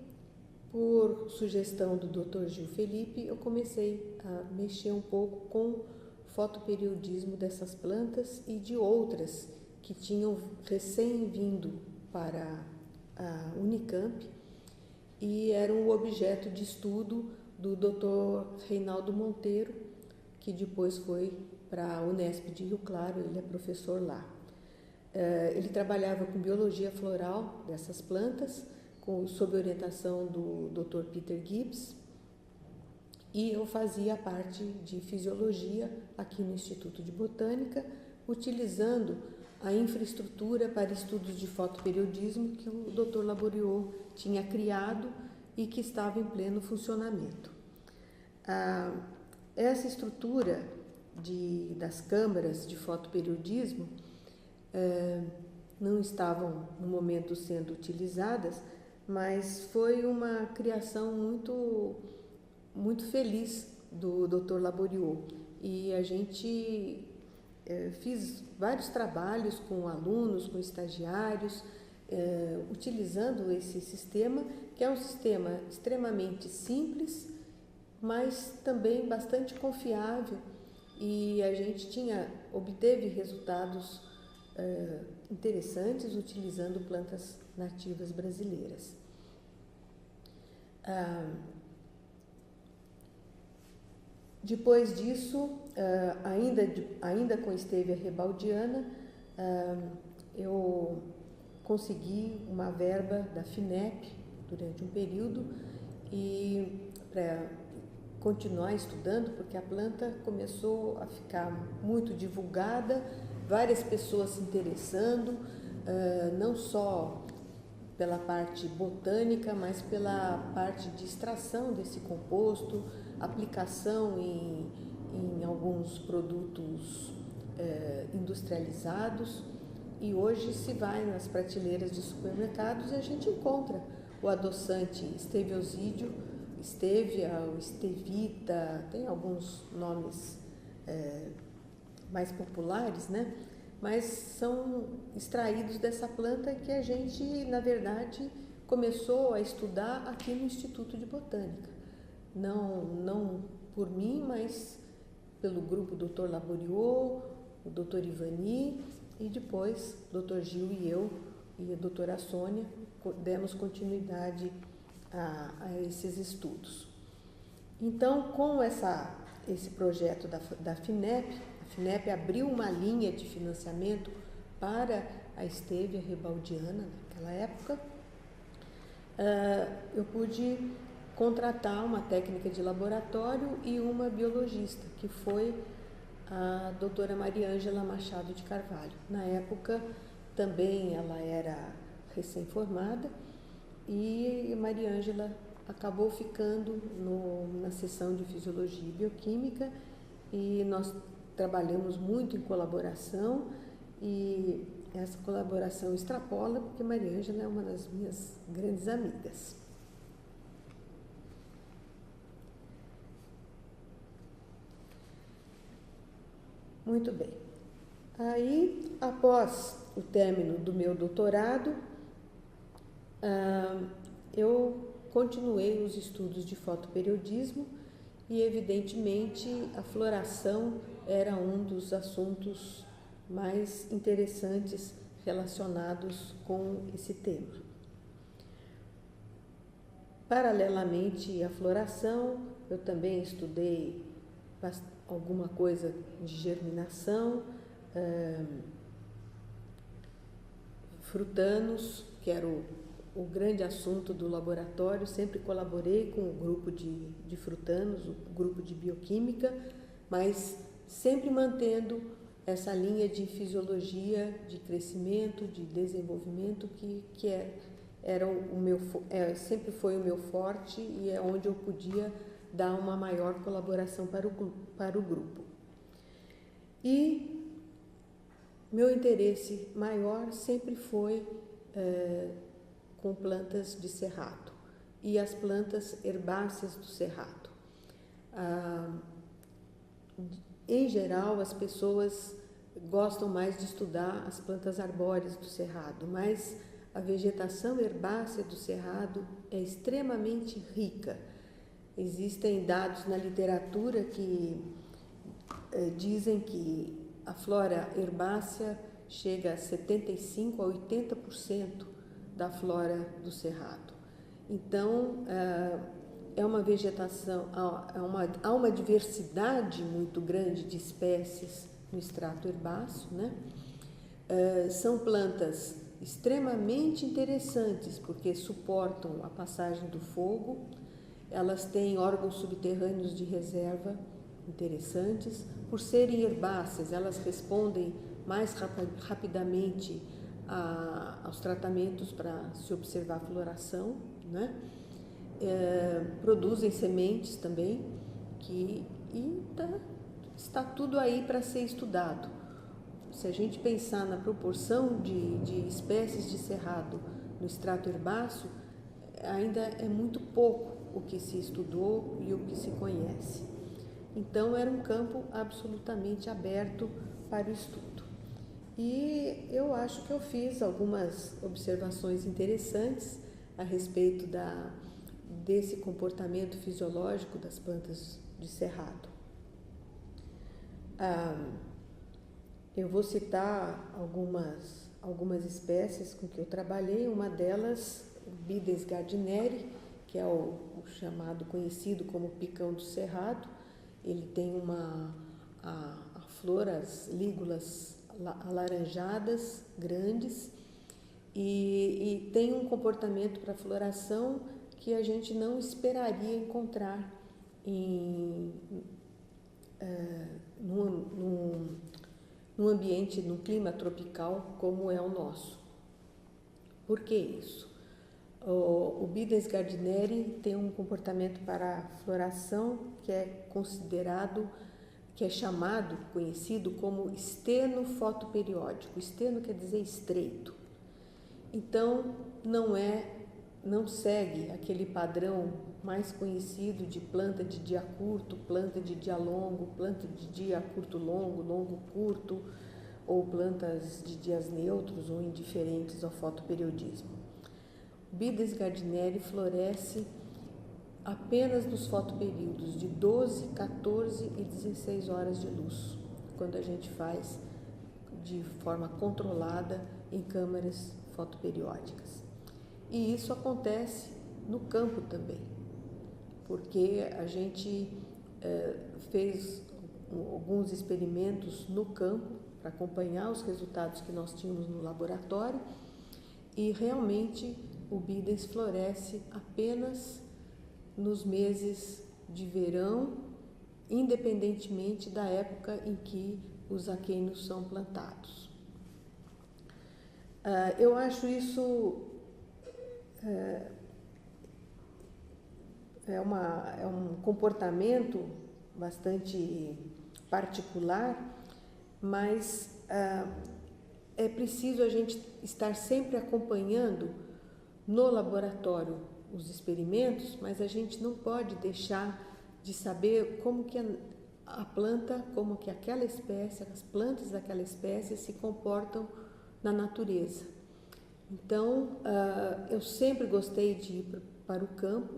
por sugestão do Dr. Gil Felipe, eu comecei a mexer um pouco com o fotoperiodismo dessas plantas e de outras que tinham recém-vindo para a Unicamp e eram o objeto de estudo do Dr. Reinaldo Monteiro, que depois foi para a Unesp de Rio Claro, ele é professor lá. Ele trabalhava com biologia floral dessas plantas, sob orientação do Dr. Peter Gibbs, e eu fazia parte de fisiologia aqui no Instituto de Botânica, utilizando a infraestrutura para estudos de fotoperiodismo que o Dr. Laboriou tinha criado e que estava em pleno funcionamento. Essa estrutura das câmaras de fotoperiodismo não estavam no momento sendo utilizadas, mas foi uma criação muito feliz do Dr. Laboriou. E a gente fiz vários trabalhos com alunos, com estagiários, utilizando esse sistema, que é um sistema extremamente simples, mas também bastante confiável, e a gente obteve resultados interessantes utilizando plantas nativas brasileiras. Depois disso, ainda com Stevia rebaldiana, eu consegui uma verba da FINEP durante um período e continuar estudando, porque a planta começou a ficar muito divulgada, várias pessoas se interessando, não só pela parte botânica, mas pela parte de extração desse composto, aplicação em alguns produtos industrializados. E hoje se vai nas prateleiras de supermercados e a gente encontra o adoçante Stevioxídeo, Stevia, o Stevita, tem alguns nomes mais populares, né? Mas são extraídos dessa planta que a gente, na verdade, começou a estudar aqui no Instituto de Botânica. Não por mim, mas pelo grupo Dr. Laboriot, o Dr. Ivani e depois o Dr. Gil e eu e a doutora Sônia demos continuidade a esses estudos. Então, com esse projeto da FINEP, a FINEP abriu uma linha de financiamento para a Stevia rebaldiana naquela época. Eu pude contratar uma técnica de laboratório e uma biologista, que foi a doutora Mariângela Machado de Carvalho. Na época, também ela era recém-formada e Mariângela acabou ficando na seção de Fisiologia e Bioquímica e nós trabalhamos muito em colaboração e essa colaboração extrapola porque Mariângela é uma das minhas grandes amigas. Muito bem. Aí, após o término do meu doutorado, eu continuei os estudos de fotoperiodismo e, evidentemente, a floração era um dos assuntos mais interessantes relacionados com esse tema. Paralelamente à floração, eu também estudei alguma coisa de germinação, frutanos, que era o grande assunto do laboratório. Sempre colaborei com o grupo de frutanos, o grupo de bioquímica, mas sempre mantendo essa linha de fisiologia, de crescimento, de desenvolvimento, sempre foi o meu forte e é onde eu podia dar uma maior colaboração para o grupo. E meu interesse maior sempre foi com plantas de cerrado e as plantas herbáceas do cerrado. Em geral, as pessoas gostam mais de estudar as plantas arbóreas do cerrado, mas a vegetação herbácea do cerrado é extremamente rica. Existem dados na literatura que dizem que a flora herbácea chega a 75% a 80% da flora do cerrado. Então, é uma vegetação, há uma diversidade muito grande de espécies no extrato herbáceo, né? São plantas extremamente interessantes porque suportam a passagem do fogo. Elas têm órgãos subterrâneos de reserva interessantes. Por serem herbáceas, elas respondem mais rapidamente aos tratamentos para se observar a floração, né? Produzem sementes também, está tudo aí para ser estudado. Se a gente pensar na proporção de espécies de cerrado no extrato herbáceo, ainda é muito pouco o que se estudou e o que se conhece. Então, era um campo absolutamente aberto para o estudo. E eu acho que eu fiz algumas observações interessantes a respeito desse comportamento fisiológico das plantas de cerrado. Eu vou citar algumas espécies com que eu trabalhei. Uma delas, o Bides gardneri, que é o chamado, conhecido como picão do cerrado. Ele tem a flor, as lígulas alaranjadas, grandes, e tem um comportamento para floração que a gente não esperaria encontrar em, num ambiente, num clima tropical como é o nosso. Por que isso? O Bidens gardneri tem um comportamento para floração que é considerado, que é chamado, conhecido como esteno fotoperiódico. Esteno quer dizer estreito. Então, não segue aquele padrão mais conhecido de planta de dia curto, planta de dia longo, planta de dia curto-longo, longo-curto, ou plantas de dias neutros ou indiferentes ao fotoperiodismo. O Bidens gardneri floresce apenas nos fotoperíodos de 12, 14 e 16 horas de luz, quando a gente faz de forma controlada em câmeras fotoperiódicas. E isso acontece no campo também, porque a gente fez alguns experimentos no campo para acompanhar os resultados que nós tínhamos no laboratório, e realmente o Bidens floresce apenas nos meses de verão, independentemente da época em que os aquênios são plantados. Eu acho isso é um comportamento bastante particular, mas é preciso a gente estar sempre acompanhando no laboratório os experimentos, mas a gente não pode deixar de saber como que a planta, como que aquela espécie, as plantas daquela espécie se comportam na natureza. Então, eu sempre gostei de ir para o campo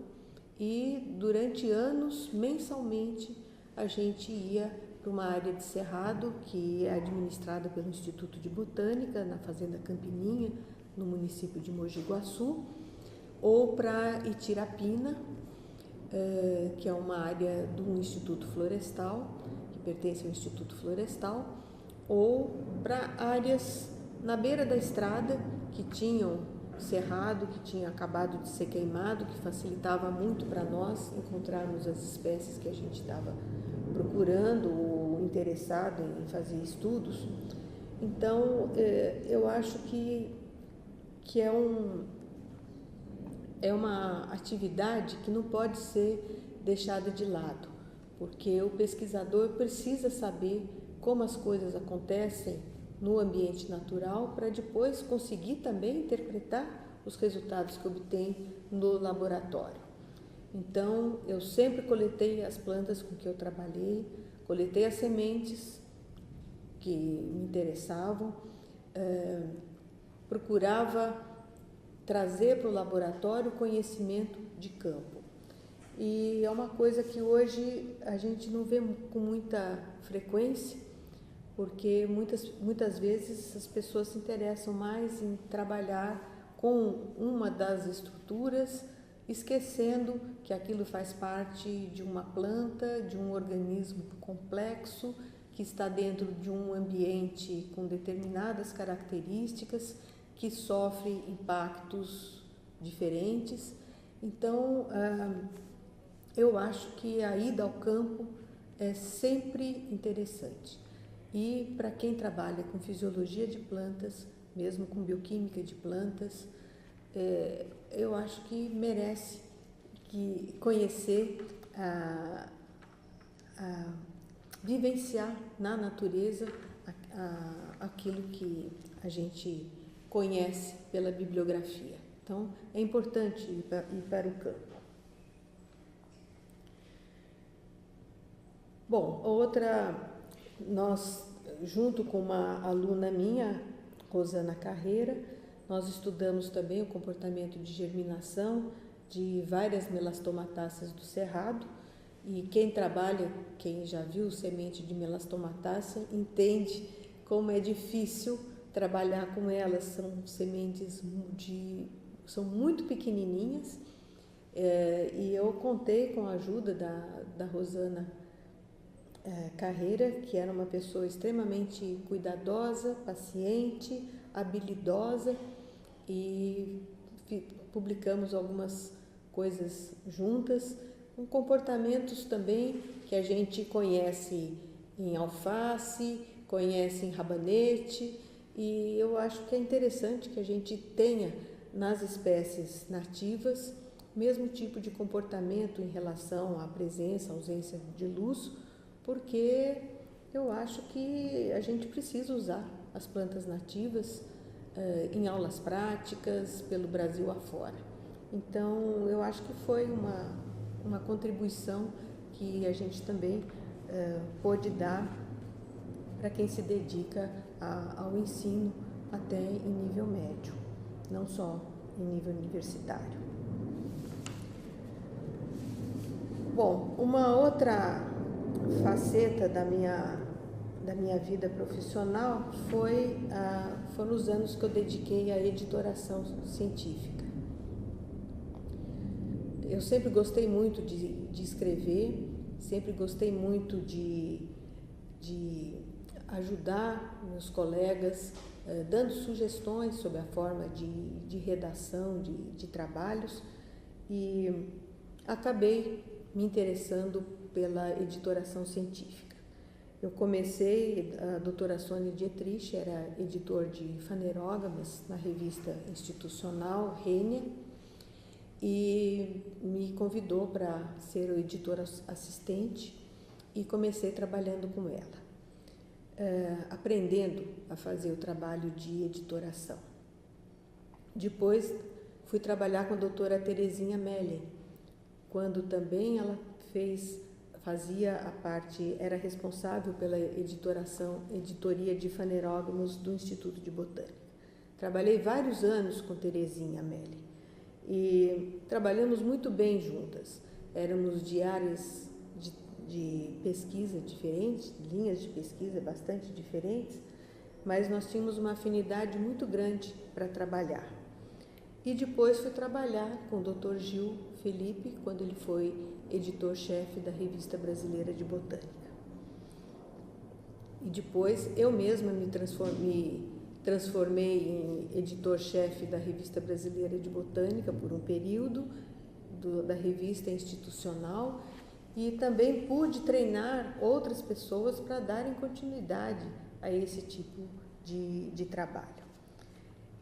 e durante anos, mensalmente, a gente ia para uma área de cerrado que é administrada pelo Instituto de Botânica, na Fazenda Campininha, no município de Mogi Guaçu, ou para Itirapina, que é uma área do Instituto Florestal, que pertence ao Instituto Florestal, ou para áreas na beira da estrada que tinham cerrado, que tinha acabado de ser queimado, que facilitava muito para nós encontrarmos as espécies que a gente estava procurando ou interessado em fazer estudos. Então, eu acho que é uma atividade que não pode ser deixada de lado, porque o pesquisador precisa saber como as coisas acontecem no ambiente natural para depois conseguir também interpretar os resultados que obtém no laboratório. Então, eu sempre coletei as plantas com que eu trabalhei, coletei as sementes que me interessavam, procurava trazer para o laboratório conhecimento de campo. E é uma coisa que hoje a gente não vê com muita frequência, porque muitas vezes as pessoas se interessam mais em trabalhar com uma das estruturas, esquecendo que aquilo faz parte de uma planta, de um organismo complexo, que está dentro de um ambiente com determinadas características, que sofre impactos diferentes. Então, eu acho que a ida ao campo é sempre interessante. E para quem trabalha com fisiologia de plantas, mesmo com bioquímica de plantas, eu acho que merece conhecer, vivenciar na natureza aquilo que a gente conhece pela bibliografia. Então, é importante ir para o campo. Bom, nós, junto com uma aluna minha, Rosana Carreira, nós estudamos também o comportamento de germinação de várias melastomatáceas do cerrado, e quem já viu semente de melastomatácea, entende como é difícil trabalhar com elas. São sementes são muito pequenininhas, e eu contei com a ajuda da Rosana Carreira, que era uma pessoa extremamente cuidadosa, paciente, habilidosa, e publicamos algumas coisas juntas, com comportamentos também que a gente conhece em alface, conhece em rabanete, e eu acho que é interessante que a gente tenha nas espécies nativas o mesmo tipo de comportamento em relação à presença, ausência de luz, porque eu acho que a gente precisa usar as plantas nativas em aulas práticas pelo Brasil afora. Então, eu acho que foi uma contribuição que a gente também pôde dar para quem se dedica ao ensino até em nível médio, não só em nível universitário. Bom, uma outra faceta da minha vida profissional foram os anos que eu dediquei à editoração científica. Eu sempre gostei muito de escrever, sempre gostei muito de ajudar meus colegas, dando sugestões sobre a forma de redação, de trabalhos, e acabei me interessando pela editoração científica. Eu comecei, a doutora Sônia Dietrich era editor de fanerógamas na revista institucional Rênia, e me convidou para ser o editor assistente e comecei trabalhando com ela, aprendendo a fazer o trabalho de editoração. Depois fui trabalhar com a doutora Terezinha Mellen, quando também ela fazia a parte, era responsável pela editoria de fanerógamos do Instituto de Botânica. Trabalhei vários anos com Terezinha Mellen e trabalhamos muito bem juntas. Éramos de áreas de pesquisa diferentes, linhas de pesquisa bastante diferentes, mas nós tínhamos uma afinidade muito grande para trabalhar. E depois fui trabalhar com o Dr. Gil Felipe, quando ele foi editor-chefe da Revista Brasileira de Botânica. E depois eu mesma me transformei em editor-chefe da Revista Brasileira de Botânica por um período, da revista institucional, e também pude treinar outras pessoas para darem continuidade a esse tipo de trabalho.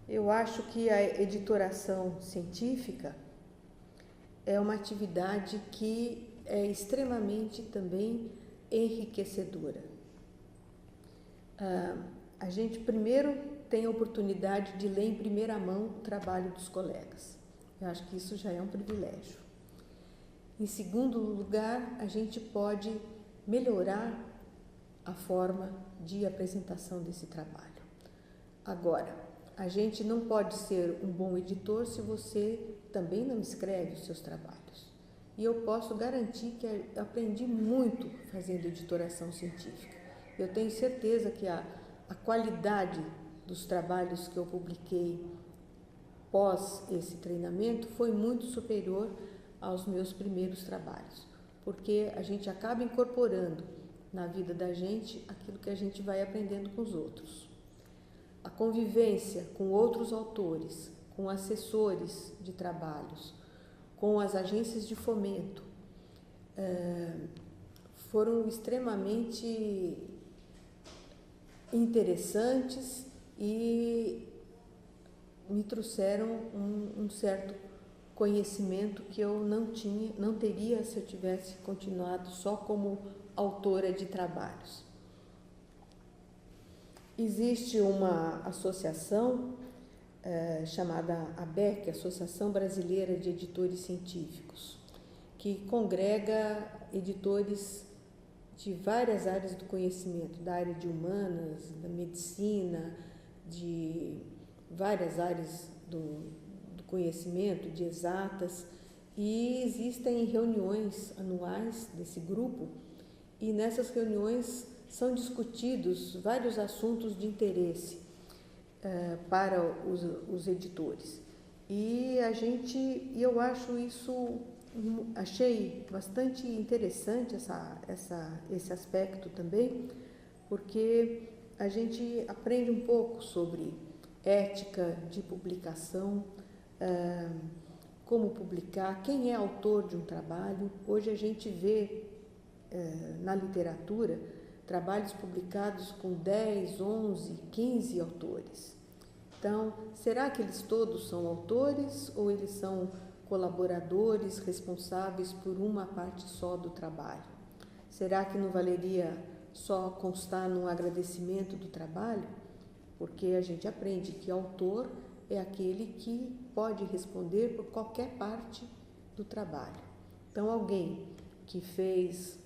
Eu acho que a editoração científica é uma atividade que é extremamente também enriquecedora. A gente primeiro tem a oportunidade de ler em primeira mão o trabalho dos colegas. Eu acho que isso já é um privilégio. Em segundo lugar, a gente pode melhorar a forma de apresentação desse trabalho. Agora, a gente não pode ser um bom editor se você também não escreve os seus trabalhos. E eu posso garantir que aprendi muito fazendo editoração científica. Eu tenho certeza que a qualidade dos trabalhos que eu publiquei pós esse treinamento foi muito superior aos meus primeiros trabalhos, porque a gente acaba incorporando na vida da gente aquilo que a gente vai aprendendo com os outros. A convivência com outros autores, com assessores de trabalhos, com as agências de fomento, foram extremamente interessantes e me trouxeram um certo conhecimento que eu não teria se eu tivesse continuado só como autora de trabalhos. Existe uma associação chamada ABEC, Associação Brasileira de Editores Científicos, que congrega editores de várias áreas do conhecimento, da área de humanas, da medicina, de várias áreas do conhecimento, de exatas, e existem reuniões anuais desse grupo, e nessas reuniões são discutidos vários assuntos de interesse para os editores. E eu acho isso, achei bastante interessante esse aspecto também, porque a gente aprende um pouco sobre ética de publicação, como publicar, quem é autor de um trabalho. Hoje a gente vê na literatura trabalhos publicados com 10, 11, 15 autores. Então, será que eles todos são autores ou eles são colaboradores responsáveis por uma parte só do trabalho? Será que não valeria só constar num agradecimento do trabalho? Porque a gente aprende que autor é aquele que pode responder por qualquer parte do trabalho. Então, alguém que fez,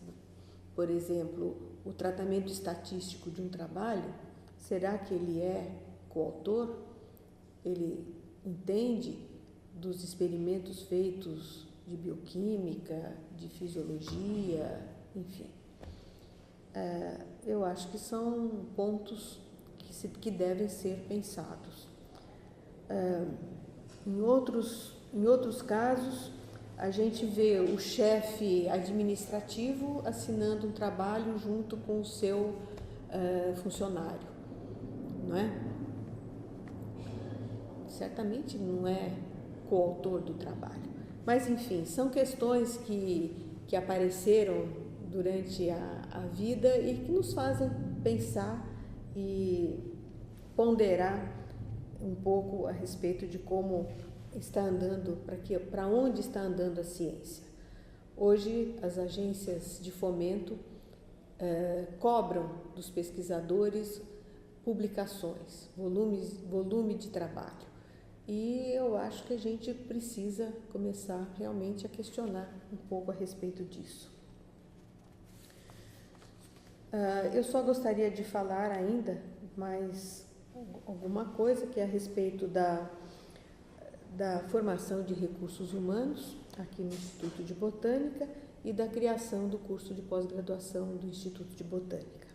por exemplo, o tratamento estatístico de um trabalho, será que ele é coautor? Ele entende dos experimentos feitos de bioquímica, de fisiologia, enfim. Eu acho que são pontos que devem ser pensados. Em outros casos, a gente vê o chefe administrativo assinando um trabalho junto com o seu funcionário, não é? Certamente não é coautor do trabalho. Mas, enfim, são questões que apareceram durante a vida e que nos fazem pensar e ponderar um pouco a respeito de como está andando, para onde está andando a ciência. Hoje, as agências de fomento cobram dos pesquisadores publicações, volume de trabalho. E eu acho que a gente precisa começar realmente a questionar um pouco a respeito disso. Eu só gostaria de falar ainda mais alguma coisa que é a respeito da formação de recursos humanos aqui no Instituto de Botânica e da criação do curso de pós-graduação do Instituto de Botânica.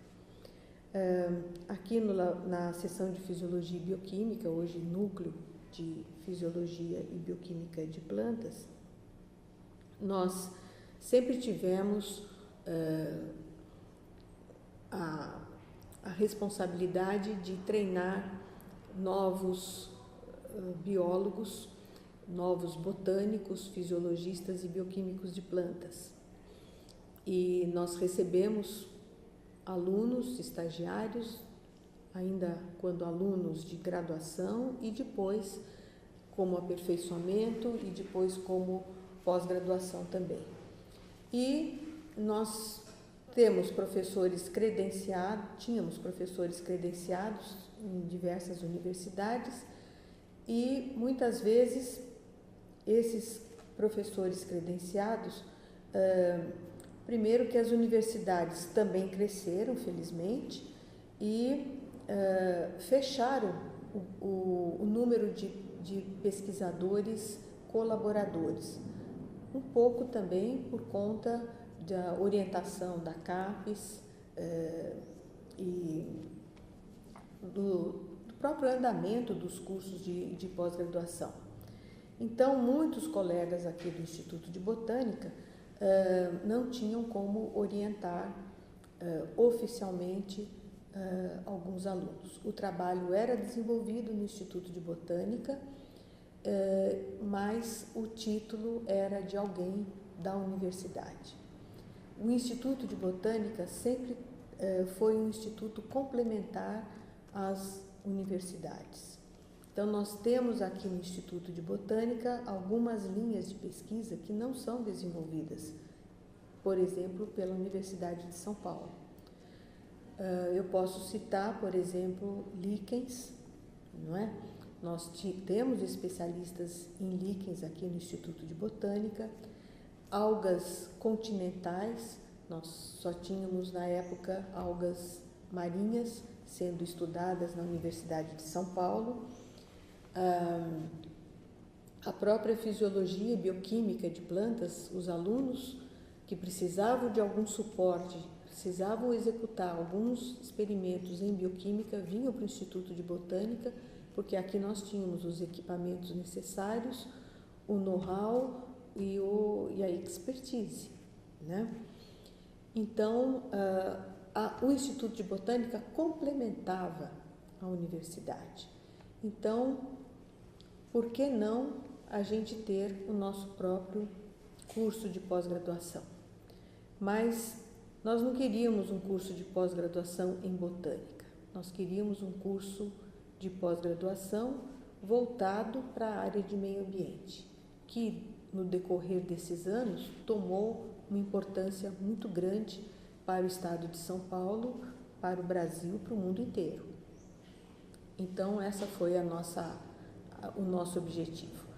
Aqui na seção de Fisiologia e Bioquímica, hoje Núcleo de Fisiologia e Bioquímica de Plantas, nós sempre tivemos a responsabilidade de treinar novos biólogos, novos botânicos, fisiologistas e bioquímicos de plantas. E nós recebemos alunos, estagiários, ainda quando alunos de graduação e depois como aperfeiçoamento e depois como pós-graduação também. E nós tínhamos professores credenciados em diversas universidades e muitas vezes esses professores credenciados, primeiro que as universidades também cresceram, felizmente, e fecharam o número de pesquisadores colaboradores, um pouco também por conta da orientação da CAPES e do próprio andamento dos cursos de pós-graduação. Então, muitos colegas aqui do Instituto de Botânica não tinham como orientar oficialmente alguns alunos. O trabalho era desenvolvido no Instituto de Botânica, mas o título era de alguém da universidade. O Instituto de Botânica sempre foi um instituto complementar às universidades. Então, nós temos aqui no Instituto de Botânica algumas linhas de pesquisa que não são desenvolvidas, por exemplo, pela Universidade de São Paulo. Eu posso citar, por exemplo, líquens, não é? Nós temos especialistas em líquens aqui no Instituto de Botânica, algas continentais, nós só tínhamos na época algas marinhas sendo estudadas na Universidade de São Paulo, a própria fisiologia e bioquímica de plantas, os alunos que precisavam de algum suporte, precisavam executar alguns experimentos em bioquímica, vinham para o Instituto de Botânica, porque aqui nós tínhamos os equipamentos necessários, o know-how e a expertise, né? Então, o Instituto de Botânica complementava a universidade. Então, por que não a gente ter o nosso próprio curso de pós-graduação. Mas nós não queríamos um curso de pós-graduação em botânica, nós queríamos um curso de pós-graduação voltado para a área de meio ambiente, que no decorrer desses anos tomou uma importância muito grande para o estado de São Paulo, para o Brasil, para o mundo inteiro. Então, essa foi o nosso objetivo.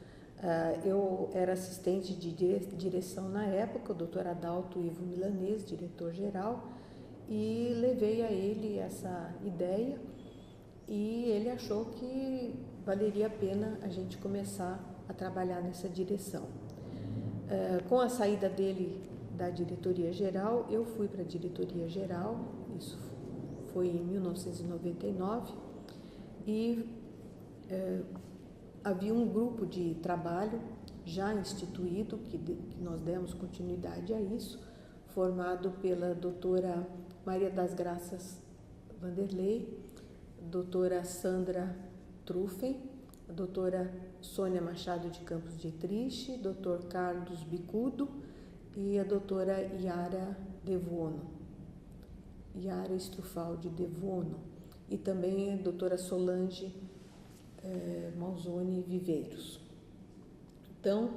Eu era assistente de direção na época, o Dr. Adalto Ivo Milanês, diretor-geral, e levei a ele essa ideia e ele achou que valeria a pena a gente começar a trabalhar nessa direção. Com a saída dele da diretoria-geral, eu fui para a diretoria-geral, isso foi em 1999, e havia um grupo de trabalho já instituído, que nós demos continuidade a isso, formado pela doutora Maria das Graças Vanderlei, doutora Sandra Truffen, a doutora Sônia Machado de Campos Dietrich, doutor Carlos Bicudo e a doutora Yara Strufaldi Devono, e também a doutora Solange Malzone Viveiros. Então,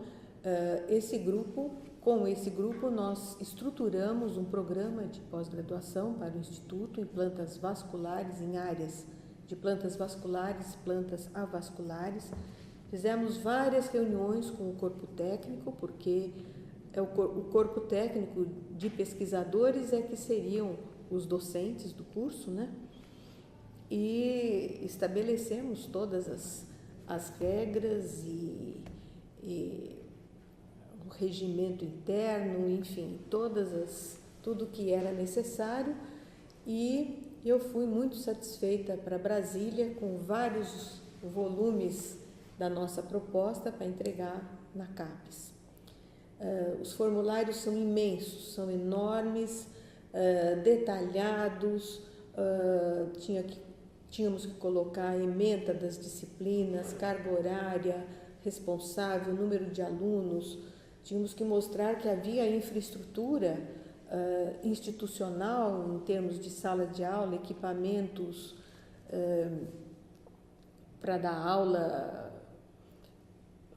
com esse grupo nós estruturamos um programa de pós-graduação para o Instituto em plantas vasculares, em áreas de plantas vasculares, plantas avasculares. Fizemos várias reuniões com o corpo técnico, porque o corpo técnico de pesquisadores é que seriam os docentes do curso, né? E estabelecemos todas as regras e o regimento interno, enfim, tudo que era necessário, e eu fui muito satisfeita para Brasília com vários volumes da nossa proposta para entregar na CAPES. Os formulários são imensos, são enormes, detalhados, tínhamos que colocar a ementa das disciplinas, carga horária, responsável, número de alunos, tínhamos que mostrar que havia infraestrutura institucional em termos de sala de aula, equipamentos para dar aula,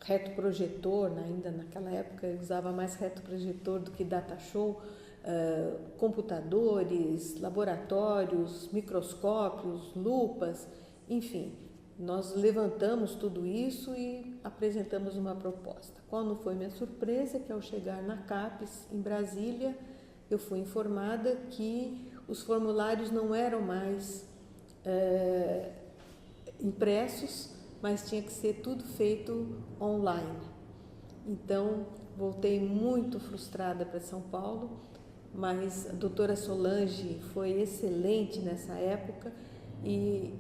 retroprojetor, ainda naquela época eu usava mais retroprojetor do que data show, computadores, laboratórios, microscópios, lupas, enfim, nós levantamos tudo isso e apresentamos uma proposta. Qual não foi minha surpresa que ao chegar na CAPES, em Brasília, eu fui informada que os formulários não eram mais impressos, mas tinha que ser tudo feito online. Então, voltei muito frustrada para São Paulo, mas a doutora Solange foi excelente nessa época e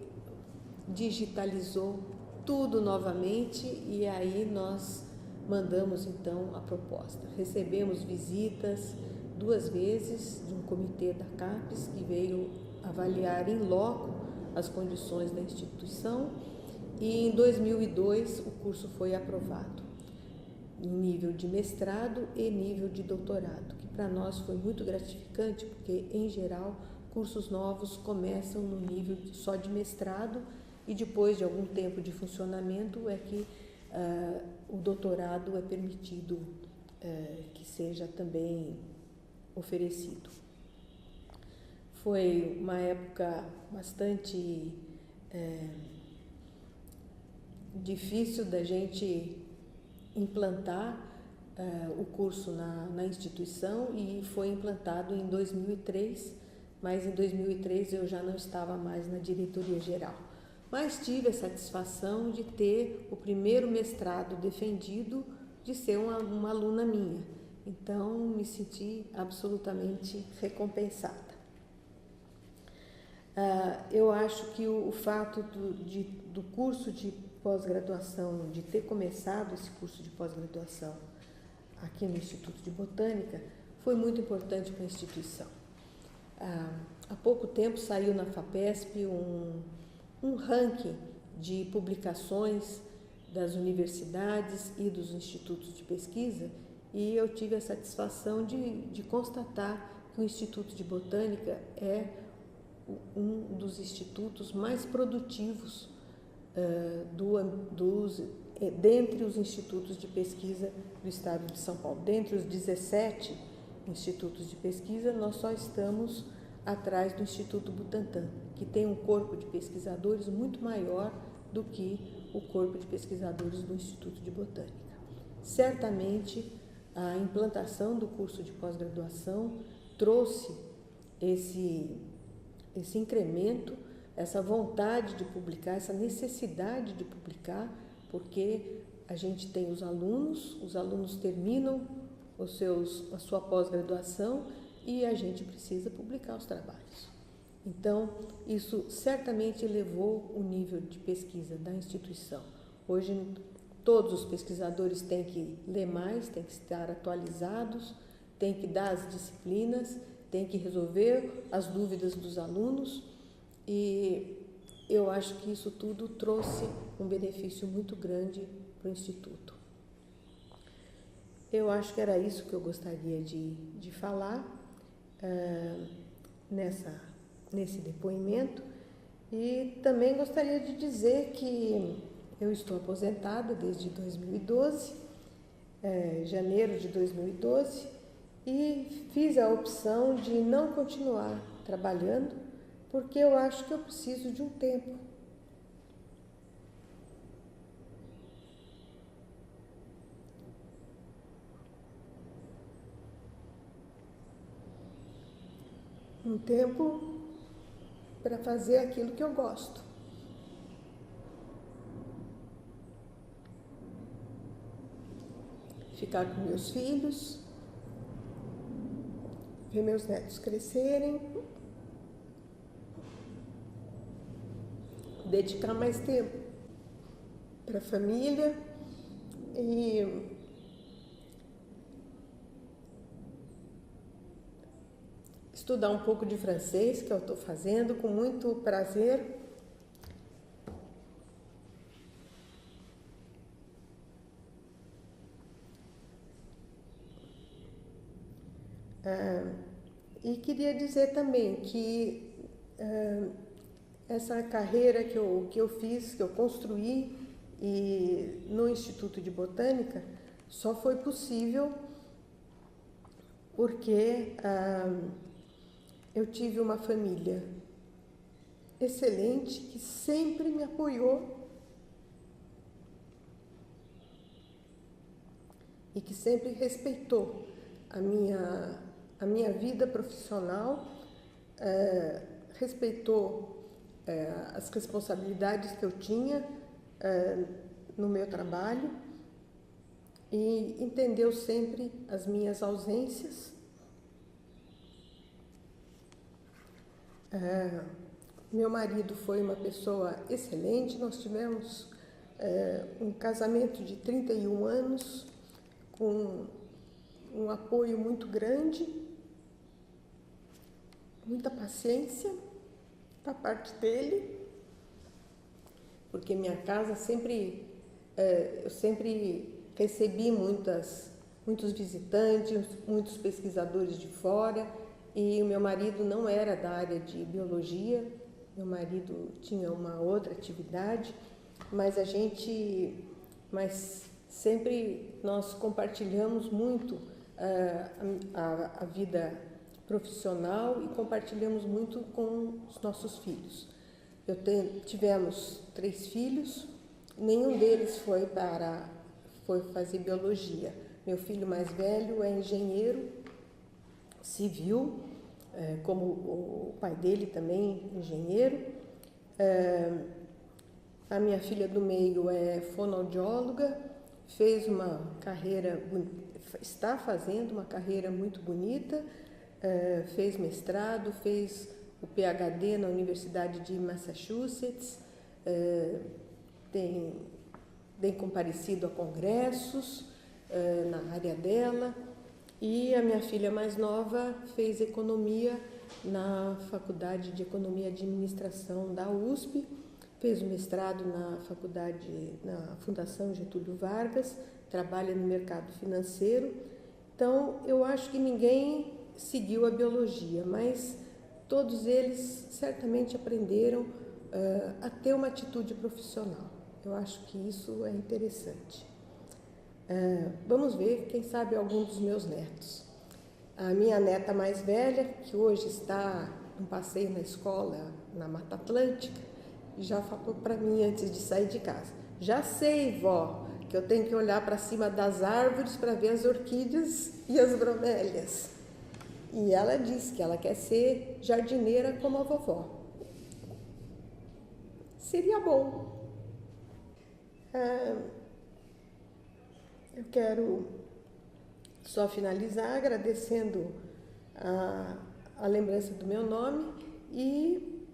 digitalizou tudo novamente, e aí nós mandamos então a proposta. Recebemos visitas 2 vezes de um comitê da CAPES que veio avaliar em loco as condições da instituição, e em 2002 o curso foi aprovado em nível de mestrado e nível de doutorado, que para nós foi muito gratificante, porque em geral cursos novos começam no nível só de mestrado e depois de algum tempo de funcionamento é que o doutorado é permitido que seja também oferecido. Foi uma época bastante difícil da gente implantar o curso na instituição, e foi implantado em 2003, mas em 2003 eu já não estava mais na diretoria geral. Mas tive a satisfação de ter o primeiro mestrado defendido, de ser uma aluna minha. Então, me senti absolutamente recompensada. Eu acho que o fato do curso de pós-graduação, de ter começado esse curso de pós-graduação aqui no Instituto de Botânica, foi muito importante para a instituição. Há pouco tempo saiu na FAPESP um ranking de publicações das universidades e dos institutos de pesquisa, e eu tive a satisfação de constatar que o Instituto de Botânica é um dos institutos mais produtivos dentre os institutos de pesquisa do estado de São Paulo. Dentre os 17 institutos de pesquisa, nós só estamos atrás do Instituto Butantan, que tem um corpo de pesquisadores muito maior do que o corpo de pesquisadores do Instituto de Botânica. Certamente, a implantação do curso de pós-graduação trouxe esse incremento, essa vontade de publicar, essa necessidade de publicar, porque a gente tem os alunos terminam a sua pós-graduação e a gente precisa publicar os trabalhos. Então, isso certamente elevou o nível de pesquisa da instituição. Hoje, todos os pesquisadores têm que ler mais, têm que estar atualizados, têm que dar as disciplinas, têm que resolver as dúvidas dos alunos, e eu acho que isso tudo trouxe um benefício muito grande para o Instituto. Eu acho que era isso que eu gostaria de falar nesse depoimento, e também gostaria de dizer que eu estou aposentada desde 2012, janeiro de 2012, e fiz a opção de não continuar trabalhando, porque eu acho que eu preciso de um tempo. Um tempo para fazer aquilo que eu gosto. Ficar com meus filhos, ver meus netos crescerem, dedicar mais tempo para a família e estudar um pouco de francês, que eu estou fazendo com muito prazer. E queria dizer também que essa carreira que eu fiz, que eu construí no Instituto de Botânica, só foi possível porque eu tive uma família excelente que sempre me apoiou e que sempre respeitou a minha vida profissional, respeitou as responsabilidades que eu tinha no meu trabalho e entendeu sempre as minhas ausências. Meu marido foi uma pessoa excelente, nós tivemos um casamento de 31 anos, com um apoio muito grande, muita paciência da parte dele, porque minha casa eu sempre recebi muitos visitantes, muitos pesquisadores de fora, e o meu marido não era da área de biologia, meu marido tinha uma outra atividade, mas sempre nós compartilhamos muito a vida profissional e compartilhamos muito com os nossos filhos. Tivemos 3 filhos, nenhum deles foi fazer biologia. Meu filho mais velho é engenheiro civil, como o pai dele também engenheiro. A minha filha do meio é fonoaudióloga, está fazendo uma carreira muito bonita, fez mestrado, fez o PhD na Universidade de Massachusetts, tem comparecido a congressos na área dela, e a minha filha mais nova fez economia na Faculdade de Economia e Administração da USP, fez o mestrado na faculdade, na Fundação Getúlio Vargas, trabalha no mercado financeiro. Então, eu acho que ninguém seguiu a biologia, mas todos eles certamente aprenderam a ter uma atitude profissional. Eu acho que isso é interessante. Vamos ver, quem sabe, algum dos meus netos. A minha neta mais velha, que hoje está num passeio na escola, na Mata Atlântica, já falou para mim antes de sair de casa: já sei, vó, que eu tenho que olhar para cima das árvores para ver as orquídeas e as bromélias. E ela disse que ela quer ser jardineira como a vovó. Seria bom. Eu quero só finalizar agradecendo a lembrança do meu nome e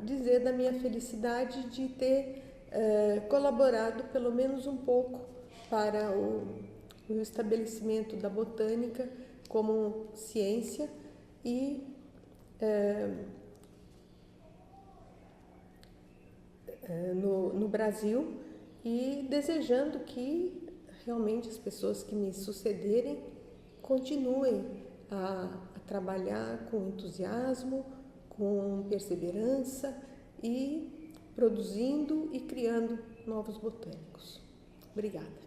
dizer da minha felicidade de ter colaborado pelo menos um pouco para o estabelecimento da botânica como ciência e no Brasil, e desejando que realmente as pessoas que me sucederem continuem a trabalhar com entusiasmo, com perseverança e produzindo e criando novos botânicos. Obrigada.